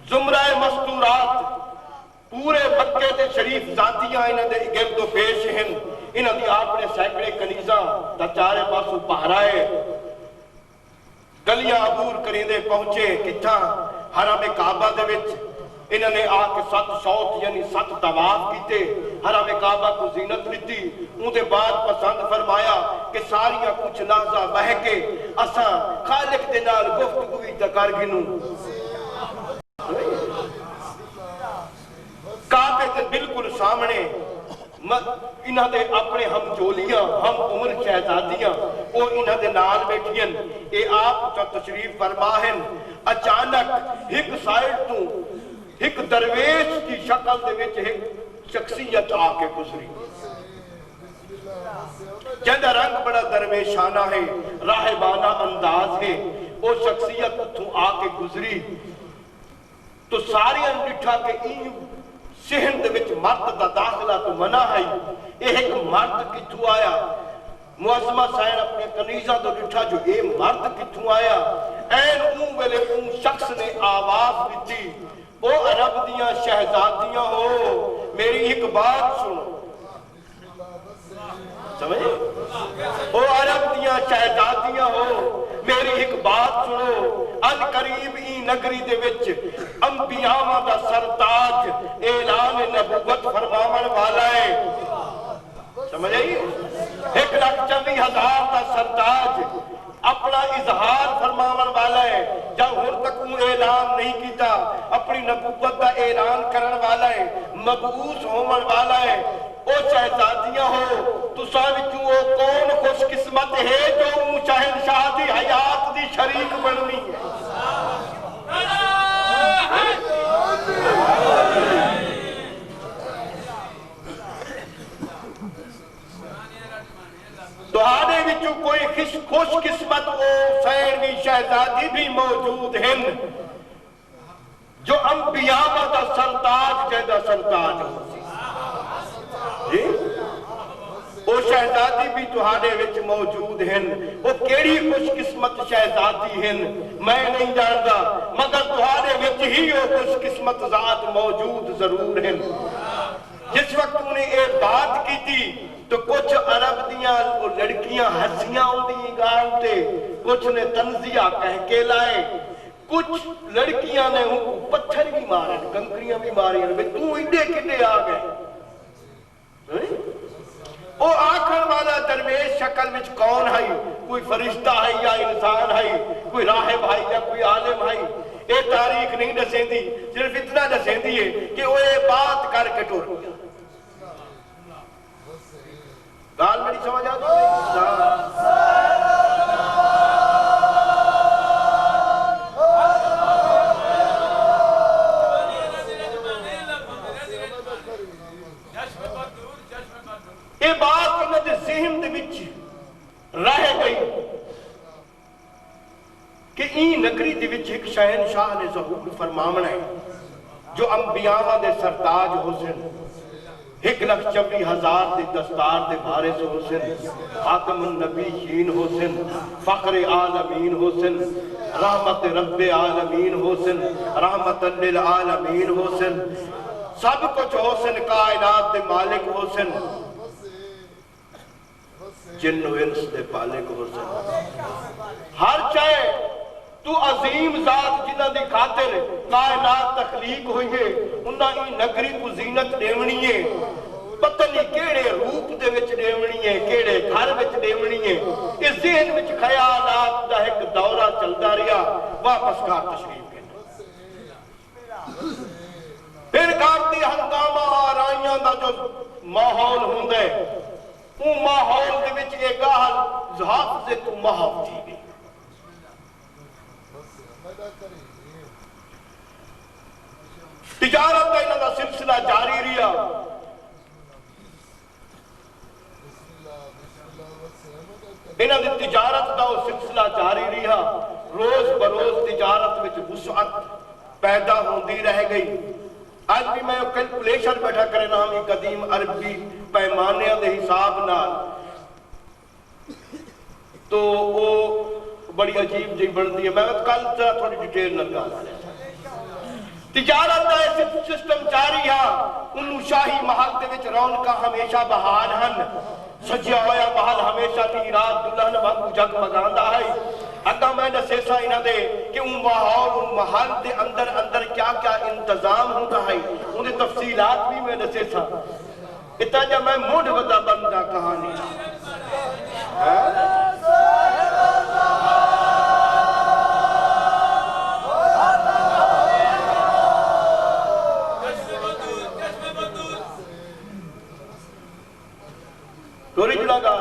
[SPEAKER 2] زمرہ مستورات پورے مکے دے شریف ذاتیاں انہاں دے گرد و پیش ہیں، انہاں دی آپ نے سینکڑے کنیزاں دا چارے پاسوں پہرائے، گلیاں عبور کریندے پہنچے کتھاں حرم کعبہ دے وچ، انہوں نے آ کے 7 شوط یعنی 7 طواف کیتے، حرم کعبہ کو زینت لیتی، ان دے بعد پسند فرمایا کہ ساریاں کچھ لحظہ بہ کے اساں خالق دے نال گفتگوی کر گنوں، کعبے تے بالکل سامنے انہاں دے اپنے ہم جولیاں ہم عمر شہزادیاں وہ انہاں دے نال بیٹھیاں، اے آپ جو تشریف فرما ہیں، اچانک ایک سائیڈ تو ایک درویش کی شکل دے وچ ایک شخصیت آ کے گزری، جندہ رنگ بڑا درویشانہ ہے، راہبانہ انداز ہے، وہ شخصیت تو آ کے گزری تو ساری انڈٹھا کے این سہن دے وچ مرد دا داخلہ تو منع ہے، ایک مرد کتھوں آیا، معظمہ سین اپنے کنیزہ تو ڈٹھا جو اے مرد کتھوں آیا، این اون ویلے اون شخص نے آواز دیتی، او عرب دیاں شہزادیاں ہو میری ایک بات سنو، سمجھے؟ او عرب دیاں شہزادیاں ہو میری ایک بات سنو، ان قریب ای نگری دے وچ انبیاء دا سرتاج اعلان نبوت فرماون والا ہے، سمجھے؟ 1,40,000 دا سرتاج اپنا اظہار فرماون والا ہے، جب ہر تک وہ اعلان نہیں کیتا اپنی نبوت دا اعلان کرن والا ہے، مبعوث ہومن والا ہے، او شہزادیاں ہو تو سانچوں او کون خوش قسمت ہے جو شہنشاہ دی حیات دی شریک بننی ہے۔ شہزادی بھی موجود ہیں جو انبیاء دا سرتاج جیدا سرتاج ہو جی وہ شہزادی بھی تہاڈے وچ موجود ہیں وہ کیڑی خوش قسمت شہزادی ہیں میں نہیں جانتا مگر تہاڈے وچ ہی وہ خوش قسمت ذات موجود ضرور ہیں جس وقت انہیں یہ بات کی تھی تو کچھ عرب دیاں لڑکیاں ہنسیاں ہوندی گال تے کچھ نے تنزیہ کہہ کے لائے کچھ لڑکیاں نے پتھر بھی مارے کنکریاں بھی ماری تو ایڈے کڈے آ گئے وہ آخر والا درویش شکل وچ کون ہے کوئی فرشتہ ہے یا انسان ہے کوئی راہب ہے یا کوئی عالم ہے یہ تاریخ نہیں دسیندی صرف اتنا دسیندی ہے کہ وہ یہ بات کر کے ٹر گیا گال میری سمجھ آتی یہ بات انہوں نے ذہن دے وچ رہ گئی کہ این نگری دے وچ ایک شہنشاہ نے ظہور فرماونا ہے جو انبیاء دے سرتاج حسن 1,40,000 دے دستار دے بارس حسن خاتم النبیین حسن فخر عالمین حسن رحمت رب عالمین حسن رحمت للعالمین حسن سب کچھ حسن کائنات دے مالک حسن جن و انس دے پالک حسن ہر چاہے تو عظیم ذات جنہ دی خاطر کائنات تخلیق ہوئی ہے انہاں ہی نگری کو زینت دیونی ہے پتہ نہیں کیڑے روپ دے وچ دیونی ہے کیڑے گھر وچ دیونی ہے اس ذہن وچ خیالات دا ایک دورہ چلتا رہا واپس گھر تشریف گئے پھر گھر دی ہنگامہ آرائیاں دا جو ماحول ہوندے وہ ماحول دے وچ یہ گاہل حافظ تو محف تھی گئی تجارت کا انہوں کا سلسلہ جاری رہا انہوں نے تجارت کا سلسلہ جاری رہا روز بروز تجارت میں وسعت پیدا ہوندی رہ گئی آج بھی میں کیلکولیشن بیٹھا کرے نامی قدیم عربی پیمانے دے حساب نال تو وہ بڑی عجیب جی بڑھتی ہے میں کل ذرا تھوڑی ڈیٹیل لگا تجارت کا سسٹم جاری ہے انہوں شاہی محل دے وچ رونقاں ہمیشہ بحال ہن سجیا ہویا محل ہمیشہ تھی رات دلہن وانگو جگ مگاندا ہے اگا میں دسے سا انہاں دے کہ ان ماحول ان محل دے اندر اندر کیا کیا انتظام ہوتا ہے انہیں تفصیلات بھی میں دسے سا اتنا جب میں موڑ ودا بندہ کہانی توری جڑا گا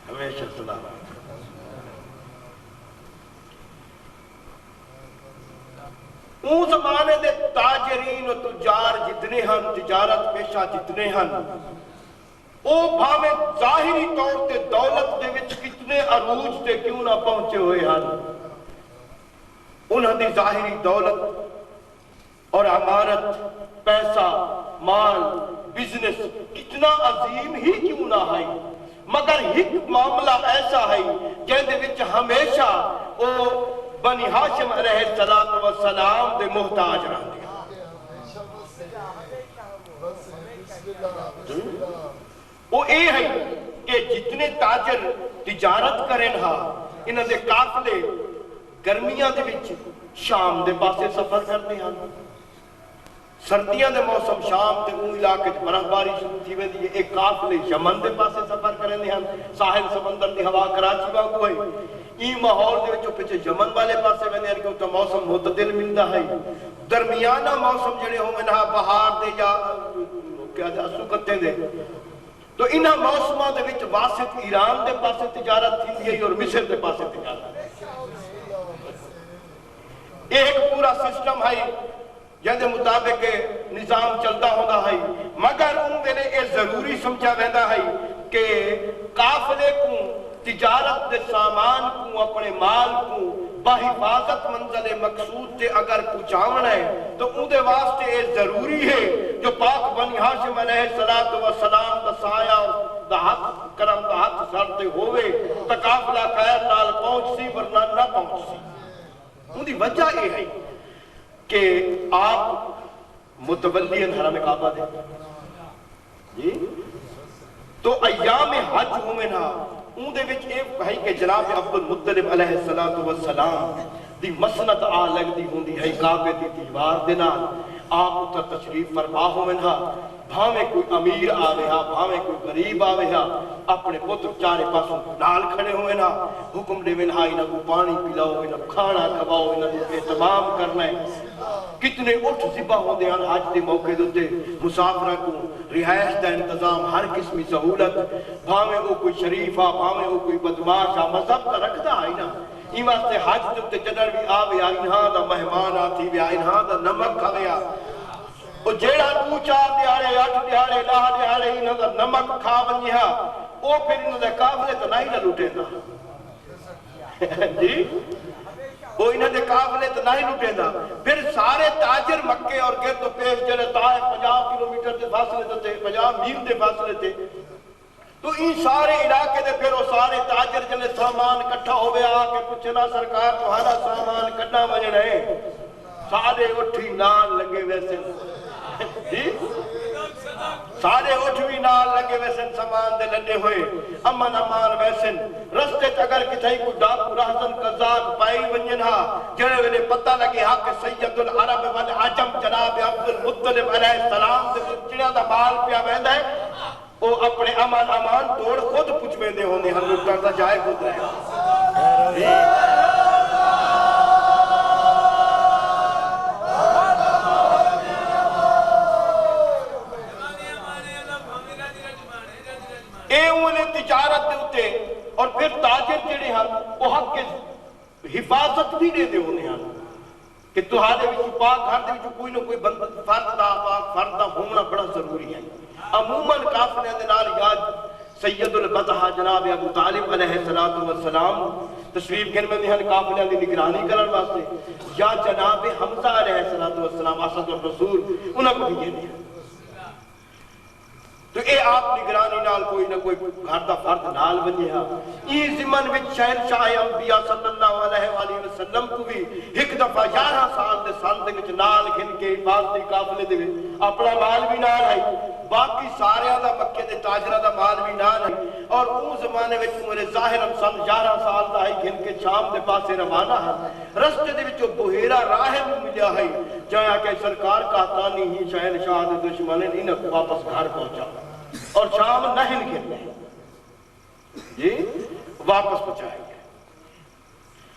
[SPEAKER 2] ہمیشہ سلام اون زمانے دے تاجرین و تجار جتنے ہن تجارت پیشہ جتنے ہن او بھاویں ظاہری طور تے دولت دے وچ کتنے عروج تے کیوں نہ پہنچے ہوئے ہن انہاں دی ظاہری دولت اور عمارت پیسہ مال بزنس کتنا عظیم ہی کیوں نہ ہے مگر ایک معاملہ ایسا ہے جہدے وچ ہمیشہ او بنی ہاشم علیہ السلام دے محتاج رہتے وہ اے ہے کہ جتنے تاجر تجارت کریں ہاں انہاں دے قافلے گرمیاں دے وچ شام دے پاسے سفر کرتے ہیں سردیاں دے موسم شام تے اون علاقے برف باری شروع تھی ویندی ہے ایک قافلے یمن دے پاسے سفر کرندے ہیں ساحل سمندر دی ہوا کراچی وانگو ہے ای ماحول دے وچ پیچھے یمن والے پاسے ویندے ہیں کہ اوتھے موسم معتدل ملدا ہے درمیانہ موسم جڑے ہوں نہ بہار دے یا کیا سکتے دے تو انہاں موسماں دے وچ واسط ایران دے پاسے تجارت تھی ہے اور مصر دے پاسے تجارت یہ ایک پورا سسٹم ہے جہدے مطابق نظام چلتا ہوتا ہے مگر ان میں نے یہ ضروری سمجھا ویندہ ہے کہ قافلے کو تجارت دے سامان کو اپنے مال کو بحفاظت منزل مقصود تے اگر پہنچاونا ہے تو ان دے واسطے یہ ضروری ہے جو پاک بنی ہاشم علیہ السلام دا سایہ اور دا ہاتھ کرم دا ہاتھ سرتے ہوئے تقافلہ خیر نال پہنچ سی ورنہ نہ پہنچ سی. ان دی وجہ یہ ہے کہ آپ متولی حرم کعبہ دے جی تو ایام حج ہوئے نا ان دے وچ ایک ہے کہ جناب عبد المطلب علیہ السلام دی مسند آ لگ دی ہوندی ہے کعبے دی دیوار دے نال آپ اتر تشریف فرما ہوئے نا بھاویں کوئی امیر آوے ہا بھاویں کوئی غریب آوے ہا اپنے پتر چارے پاسوں نال کھڑے ہوئے نا حکم دے ون ہائی نہ کو پانی پلاؤ نہ کھانا کھواؤ نہ کو اہتمام کرنا ہے. کتنے اٹھ ذبح ہوندے ہیں حج دے موقع دے مسافراں کو رہائش دا انتظام ہر قسمی سہولت بھاویں وہ کوئی شریف آ بھاویں وہ کوئی بدماش آ مذہب کا رکھدا ہے نا این واسطے حج دے جدر بھی آوے انہاں دا مہمان آتی ویا انہاں دا نمک کھویا او جیڑا 2-4 دیہاڑے 8 دیہاڑے 10 دیہاڑے انہاں دا نمک کھا ونجیا او پھر انہاں دے قافلے تے نہیں نہ لٹیندا جی وہ انہاں دے قافلے تے نہیں لٹیندا. پھر سارے تاجر مکے اور گرد و پیش جڑے طائف 50 کلومیٹر دے فاصلے تے 50 میل دے فاصلے تے تو ان سارے علاقے دے پھر وہ سارے تاجر جنے سامان کٹھا ہوئے آ کے پوچھنا سرکار تمہارا سامان کٹھا وجنا ہے سارے اٹھی نال لگے ویسے جی سارے اٹھوی نال لگے ویسن سامان دے لڈے ہوئے امن امان ویسن رستے اگر کتھائی کو ڈاکو رہزن قزاق پائی ونجنہا جڑے ویلے پتہ لگے ہاں کہ سید العرب والعجم جناب عبد المطلب علیہ السلام دے جڑا دا بال پیا ویندا ہے وہ اپنے امان امان توڑ خود پوچھ ویندے ہوندے ہن لوٹاں دا جائے خود رہے. تجارت دے ہوتے اور پھر تاجر جڑے ہیں وہ حق کے حفاظت بھی دے دے ہونے ہیں کہ تہاڈے وچ پاک گھر دے وچ کوئی نہ کوئی فرد دا پاک فرد دا ہونا بڑا ضروری ہے. عموماً قافلے دے نال یاد سید البطحہ جناب ابو طالب علیہ السلام تشریف گن میں ہیں قافلے دی نگرانی کرن واسطے یا جناب حمزہ علیہ السلام اسد الرسول انہاں کو بھی دے تو اے آپ نگرانی نال کوئی نہ کوئی گھر دا فرد نال بنیا ای زمن وچ شہنشاہ انبیاء صلی اللہ علیہ وآلہ وسلم کو بھی ایک دفعہ 11 سال دے سال دے وچ نال گھن کے حفاظتی قافلے دے اپنا مال بھی نال ہے باقی سارے دا مکے دے تاجرہ دا مال بھی نال ہے اور اون زمانے وچ عمر ظاہر سن 11 سال دا ہے گھن کے شام دے پاسے روانہ ہے رستے دے وچ بحیرہ راہب ملیا ہے جایا کہ سرکار قحطانی ہی شہنشاہ دے دشمن انہاں کو واپس گھر پہنچا اور شام نہیں گرنے جی واپس پہنچائیں گے.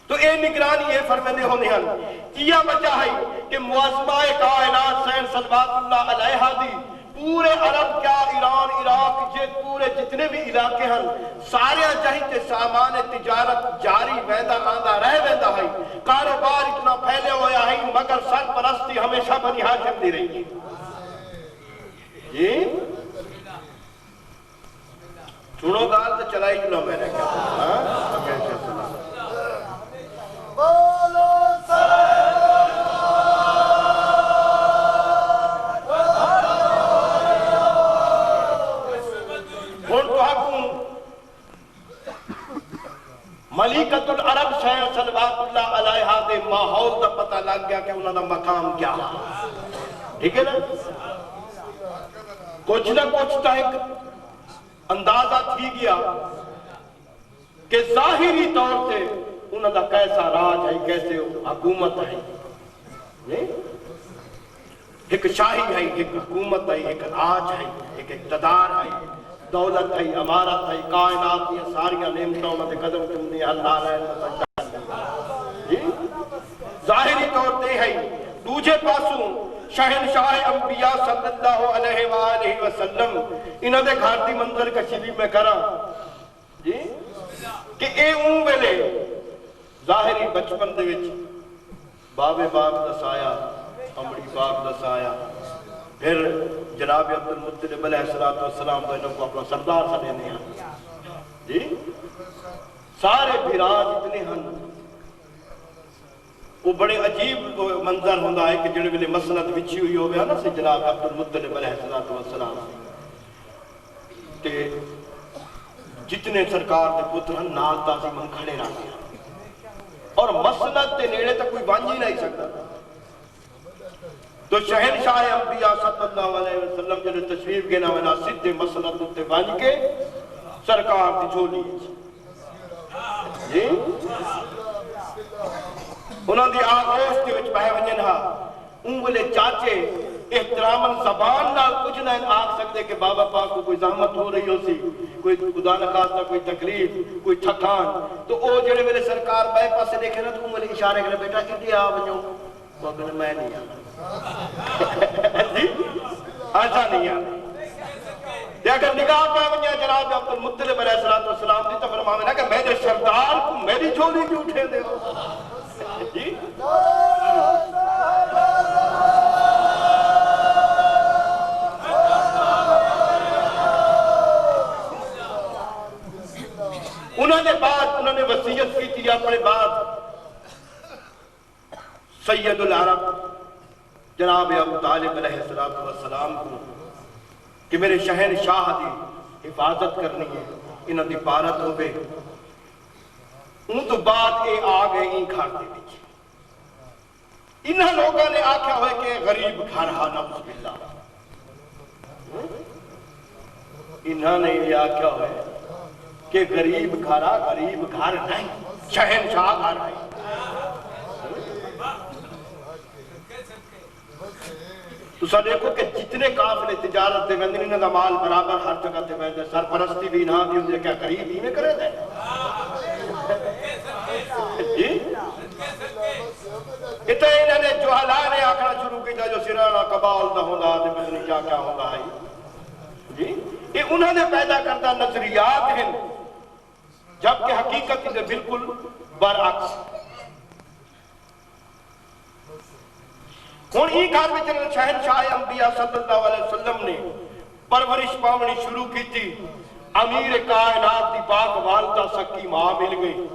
[SPEAKER 2] تو اے نگرانی یہ فرمانے ہونے ہیں یہ وجہ ہے کہ معظمہ کائنات سین صلوات اللہ علیہ دی پورے عرب کیا ایران عراق یہ پورے جتنے بھی علاقے ہیں سارے جہی سامان تجارت جاری ویندہ آندہ رہ ویندہ ہے کاروبار اتنا پھیلے ہویا ہے مگر سرپرستی ہمیشہ بنی ہاشم دی رہی ہے. جی سنو گال تو چلائی جلو میں نے کیا ہمیشہ سنا بولو ملیکت العرب شہر صلوات اللہ علیہ دے ماحول دا پتہ لگ گیا کہ انہوں دا مقام کیا ٹھیک ہے نا کچھ نہ کچھ تا ایک اندازہ تھی گیا کہ ظاہری طور سے انہوں دا کیسا راج ہے کیسے حکومت ہے ایک شاہی ہے ایک حکومت ہے ایک راج ہے ایک اقتدار ہے دولت ہے امارت ہے کائنات یہ ساریاں نعمتوں انہوں نے قدم چمنی اللہ علیہ ظاہری طور تے ہے دوجے پاسوں شہنشاہ انبیاء صلی اللہ علیہ وآلہ وسلم انہوں نے گھر دی منظر کشیدی میں کرا جی کہ اے اون ویلے ظاہری بچپن دے وچ بابے باغ دسایا امڑی باغ دسایا پھر جناب عبد المطلب علیہ السلام تو انہوں کو اپنا سردار سنے ہیں جی سارے بھرا جتنے ہیں وہ بڑے عجیب منظر ہوتا ہے کہ جڑے ویلے مسند بچھی ہوئی ہو گیا نا سے جناب عبد المطلب علیہ السلام تے جتنے سرکار دے پتر ہیں نال تازی من کھڑے رہ گیا اور مسند تے نیڑے تک کوئی بانج ہی نہیں سکتا. تو شہنشاہ انبیاء صلی اللہ علیہ وسلم جنہیں تشریف گینا وینا سدھے مسند تے بانج کے سرکار دی جھولی جی انہوں نے آغوش کے وچ بہ ونجن ہا انگلے چاچے احتراماً زبان نال کچھ نہ آکھ سکتے کہ بابا پاک کو کوئی زحمت ہو رہی ہو سی, کوئی خدا نخواستہ کوئی تکلیف کوئی تھکان, تو او جڑے میرے سرکار بائے پاسے دیکھے نا تو انگلے اشارے کرے بیٹا کدی آ ونجو وہ کہنے میں نہیں آنا جی ایسا نہیں آنا. اگر نگاہ پہ ونجا جناب عبد المطلب علیہ السلام دی تو فرماوے نا کہ میرے سردار کو میری جھولی کی اٹھے دے جی انہوں نے وصیت کی تھی اپنے بعد سید العرب جناب ابو طالب علیہ السلام کو کہ میرے شہنشاہ دی حفاظت کرنی ہے انہوں دی بارت ہو گئے. ان تو بعد اے آ گئے ان گھر دے وچ انہاں لوگوں نے آکھیا ہوئے کہ غریب گھر ہا نعوذ باللہ. انہاں نے یہ آکھیا ہوئے کہ غریب گھرا غریب گھر نہیں شہنشاہ گھر ہے. تو سا دیکھو کہ جتنے قافلے تجارت دے ویندے انہاں دا مال برابر ہر جگہ تے ویندے سرپرستی بھی نہ دی ہوندی کیا غریب ہی میں کرے دے جی اتنے انہوں نے جوہلا نے آکھنا شروع کیا جو سرانا قبال دا ہوندا تے پتہ نہیں کیا ہوندا ہے جی. یہ انہوں نے پیدا کرتا نظریات ہیں جبکہ حقیقت سے بالکل برعکس. ہوں یہ گھر میں شہنشاہ انبیاء صلی اللہ علیہ وسلم نے پرورش پاونی شروع کی تھی. امیر کائنات دی پاک والدہ سکی ماں مل گئی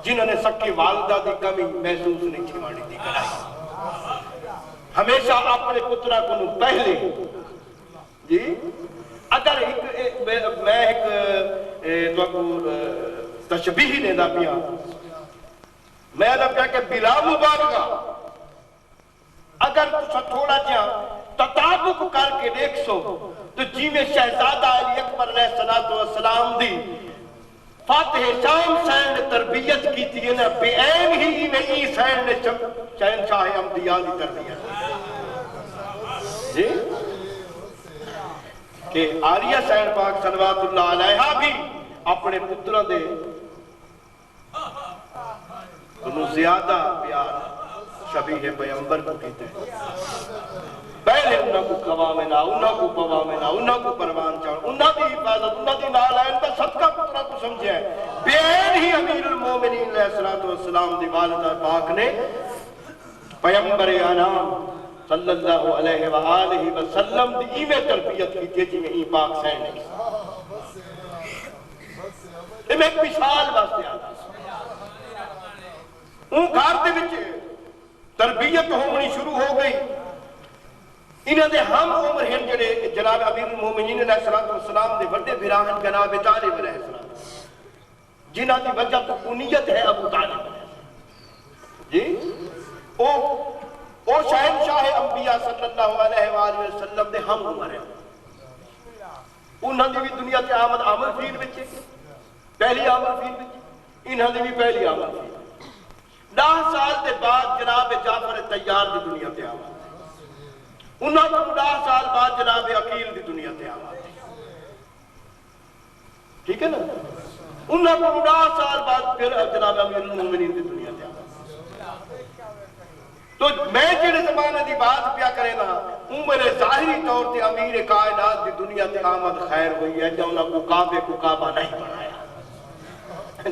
[SPEAKER 2] جنہوں نے سکی والدہ دی کمی محسوس نہیں چھوڑی تھی کرائی. ہمیشہ اپنے پترہ کو پہلے جی اگر میں ایک تشبیح نے دا پیا میں دا پیا کہ بلا مبالغہ اگر تھوڑا جہاں تطابق کر کے دیکھ سو تو جی میں شہزادہ علی اکبر علیہ السلام دی فاتح شام سین نے تربیت کی تھی نا بے عین ہی نہیں سین نے شہنشاہ انبیاء دی تربیت جی کہ آریہ سین پاک صلوات اللہ علیہ بھی اپنے پتروں دے انہوں زیادہ پیار شبیہ پیغمبر کو کہتے ہیں. پہلے انہوں کو قوامنا انہوں کو پوامنا انہوں کو پروان چاہر انہوں کی حفاظت انہوں کی نالائن کا صدقہ پترہ کو سمجھے ہیں. بین ہی امیر المومنین علیہ السلام دی والدہ پاک نے پیغمبر انام صلی اللہ علیہ وآلہ وسلم دی ایویں تربیت کی تھی جی میں ای پاک سین نے میں ایک مثال واسطے آتا ان گھر دے وچ تربیت ہونی شروع ہو گئی. انہاں دے ہم عمر ہیں جڑے جناب امیر المومنین علیہ السلام دے بڑے بھراہن جناب طالب علیہ السلام جنہاں دی وجہ تو کنیت ہے ابو طالب جی او شہنشاہ انبیاء صلی اللہ علیہ وآلہ وسلم دے ہم عمر ہیں. انہاں دی بھی دنیا تے آمد عامر فیل وچ پہلی عامر فیل وچ انہاں دی بھی پہلی عامر فیل 10 سال دے بعد جناب جعفر تیار دی دنیا تے آمد انہاں کو 10 سال بعد جناب عقیل دی دنیا تے آمد ٹھیک ہے نا انہاں کو 10 سال بعد پھر جناب امیر المومنین دی دنیا تے آمد. تو میں جڑے زمانے دی بات پیا کرے نا عمر ظاہری طور تے امیر کائنات دی دنیا تے آمد خیر ہوئی ہے جو انہاں کو کعبے کو کعبہ نہیں بنایا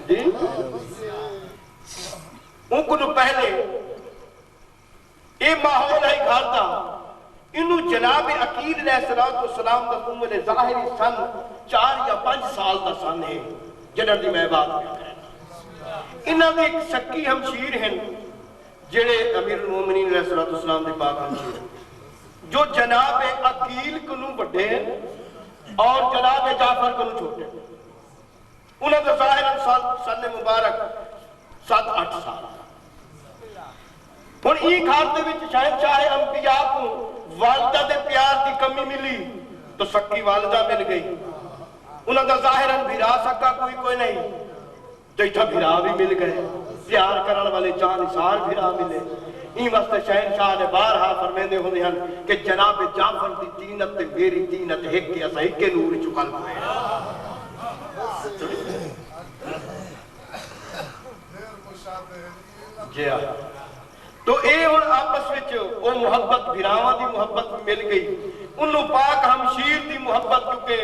[SPEAKER 2] جی. ان کو پہلے یہ ماحول ہے گھر دا انہوں جناب عقیل علیہ السلام دا عمر ظاہری سن 4 یا 5 سال دا سن ہے جنہاں دی میں بات کرنا. انہاں دے ایک سکی ہمشیر ہیں جڑے امیر المومنین علیہ السلام دے پاک ہمشیر جو جناب عقیل کنوں بڑے ہیں اور جناب جعفر کنوں چھوٹے ہیں. انہاں دا ظاہر سن مبارک 7-8 سال. ہن ای گھر دے وچ شہنشاہ انبیاء کو والدہ دے پیار دی کمی ملی تو سکی والدہ مل گئی. انہاں دا ظاہراً بھرا سکا کوئی نہیں تو اتھا بھرا بھی مل گئے. پیار کرن والے جان نثار بھرا ملے. این واسطے شہنشاہ نے بارہا فرمیندے ہوندے ہن کہ جناب جعفر دی دینت تے میری دینت ایک کے اسا ایک کے نور چکل ہوئے. جی ہاں تو اے ہن آپس وچ او محبت بھراواں دی محبت مل گئی. انہوں پاک ہمشیر دی محبت کیونکہ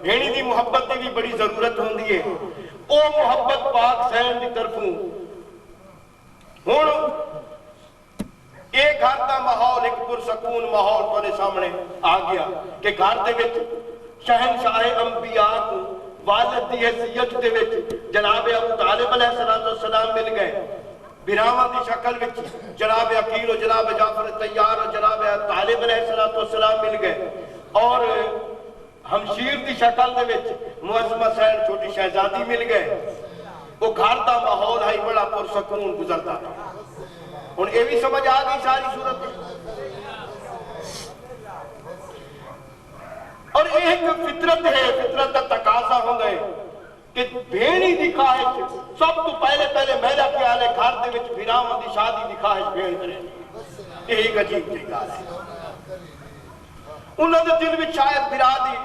[SPEAKER 2] بھیڑی دی محبت دی بھی بڑی ضرورت ہوندی ہے. او محبت پاک سین دی طرفوں ہن ایک گھر دا ماحول ایک پرسکون ماحول تھوڑے سامنے آ گیا کہ گھر دے وچ شہنشاہ انبیاء کو والد دی حیثیت دے وچ جناب ابو طالب علیہ السلام مل گئے. براواں دی شکل وچ جناب عقیل و جناب جعفر تیار و جناب طالب علیہ السلام مل گئے اور ہمشیر دی شکل دے وچ معصمہ سین چھوٹی شہزادی مل گئے. وہ گھر دا ماحول ہے بڑا پرسکون گزرتا تھا. ہن اے بھی سمجھ آ گئی ساری صورت. اور ایک فطرت ہے, فطرت کا تقاضا ہوندا ہے کہ بھیڑی دی خواہش سب تو پہلے میرا خیال ہے گھر دے وچ بھراواں دی شادی دی خواہش بھیڑ کرے. یہ ایک عجیب جی گل ہے. انہاں دے دل وچ شاید بھرا دی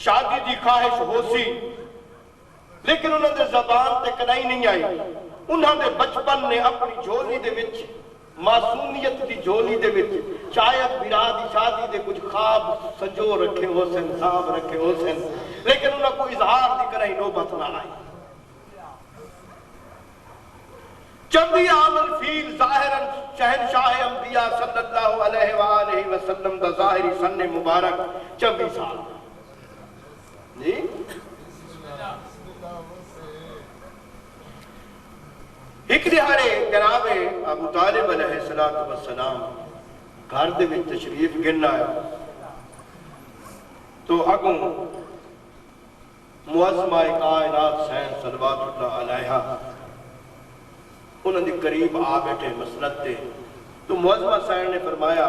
[SPEAKER 2] شادی دی خواہش ہو سی لیکن انہاں دے زبان تے کنائی نہیں آئی. انہاں دے بچپن نے اپنی جھولی دے وچ معصومیت دی جھولی دے وچ شاید بھرا دی شادی دے کچھ خواب سجو رکھے ہو سن, خواب رکھے ہو سن, لیکن انہاں کو اظہار دی کنائی نوبت نہ آئی. 24 عام الفیل ظاہراً شہنشاہ انبیاء صلی اللہ علیہ وآلہ وسلم دا ظاہری سن مبارک 24 سال. جی ایک دہاڑے جناب ابو طالب علیہ السلام گھر دے وچ تشریف گرنا ہے تو اگوں معظمہ کائنات سین صلوات اللہ علیہا انہوں نے قریب آ بیٹھے مسند تے. تو معظمہ سین نے فرمایا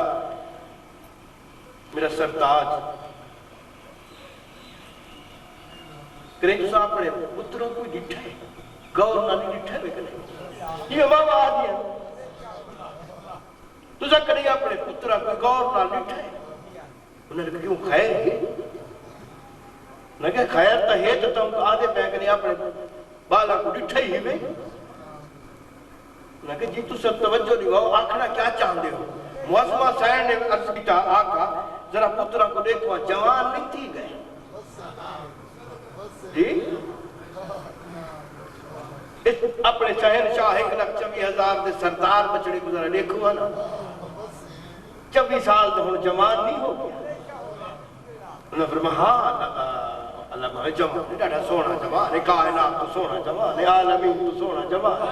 [SPEAKER 2] میرا سرتاج کرنج صاحب اپنے پتروں کو ڈٹھا ہے گور نہ ڈٹھا ہے کہ یہ ماما آ دیا تو زکریا اپنے پترہ کو گور نہ ڈٹھا ہے. انہوں نے کہا کیوں خیر ہے؟ انہوں نے کہا خیر تا ہے تو تم آدھے پیکنے اپنے بالا کو ڈٹھا ہی میں. انہوں نے کہا جی تو سب توجہ نہیں ہو آکھنا کیا چاہتے ہو؟ معظمہ سین نے عرض کیا آقا ذرا پترہ کو دیکھو جوان نہیں تھی گئے. جی اپنے شہنشاہ 1,24,000 دے سردار بچڑے کو ذرا دیکھو نا 24 سال تو ہن جوان نہیں ہو گیا. انہوں نے فرمایا ہاں اللہ مہر جوان ڈاڑا سونا جوان ہے, کائنات تو سونا جوان ہے, عالمین تو سونا جوان ہے.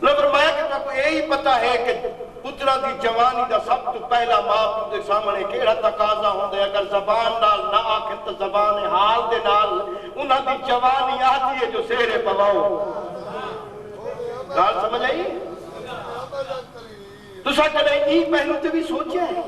[SPEAKER 2] انہوں نے فرمایا کہ تک یہی پتہ ہے کہ پترہ دی جوانی دا سب تو پہلا باپ دے سامنے کیڑا تقاضا ہوندا ہے. اگر زبان نال نہ آکھے تو زبان حال دے نال انہاں دی جوانی آتی ہے جو سہرے پواؤ. گل سمجھ آئی؟ تساں کدے ای پہلو تے بھی سوچیا ہے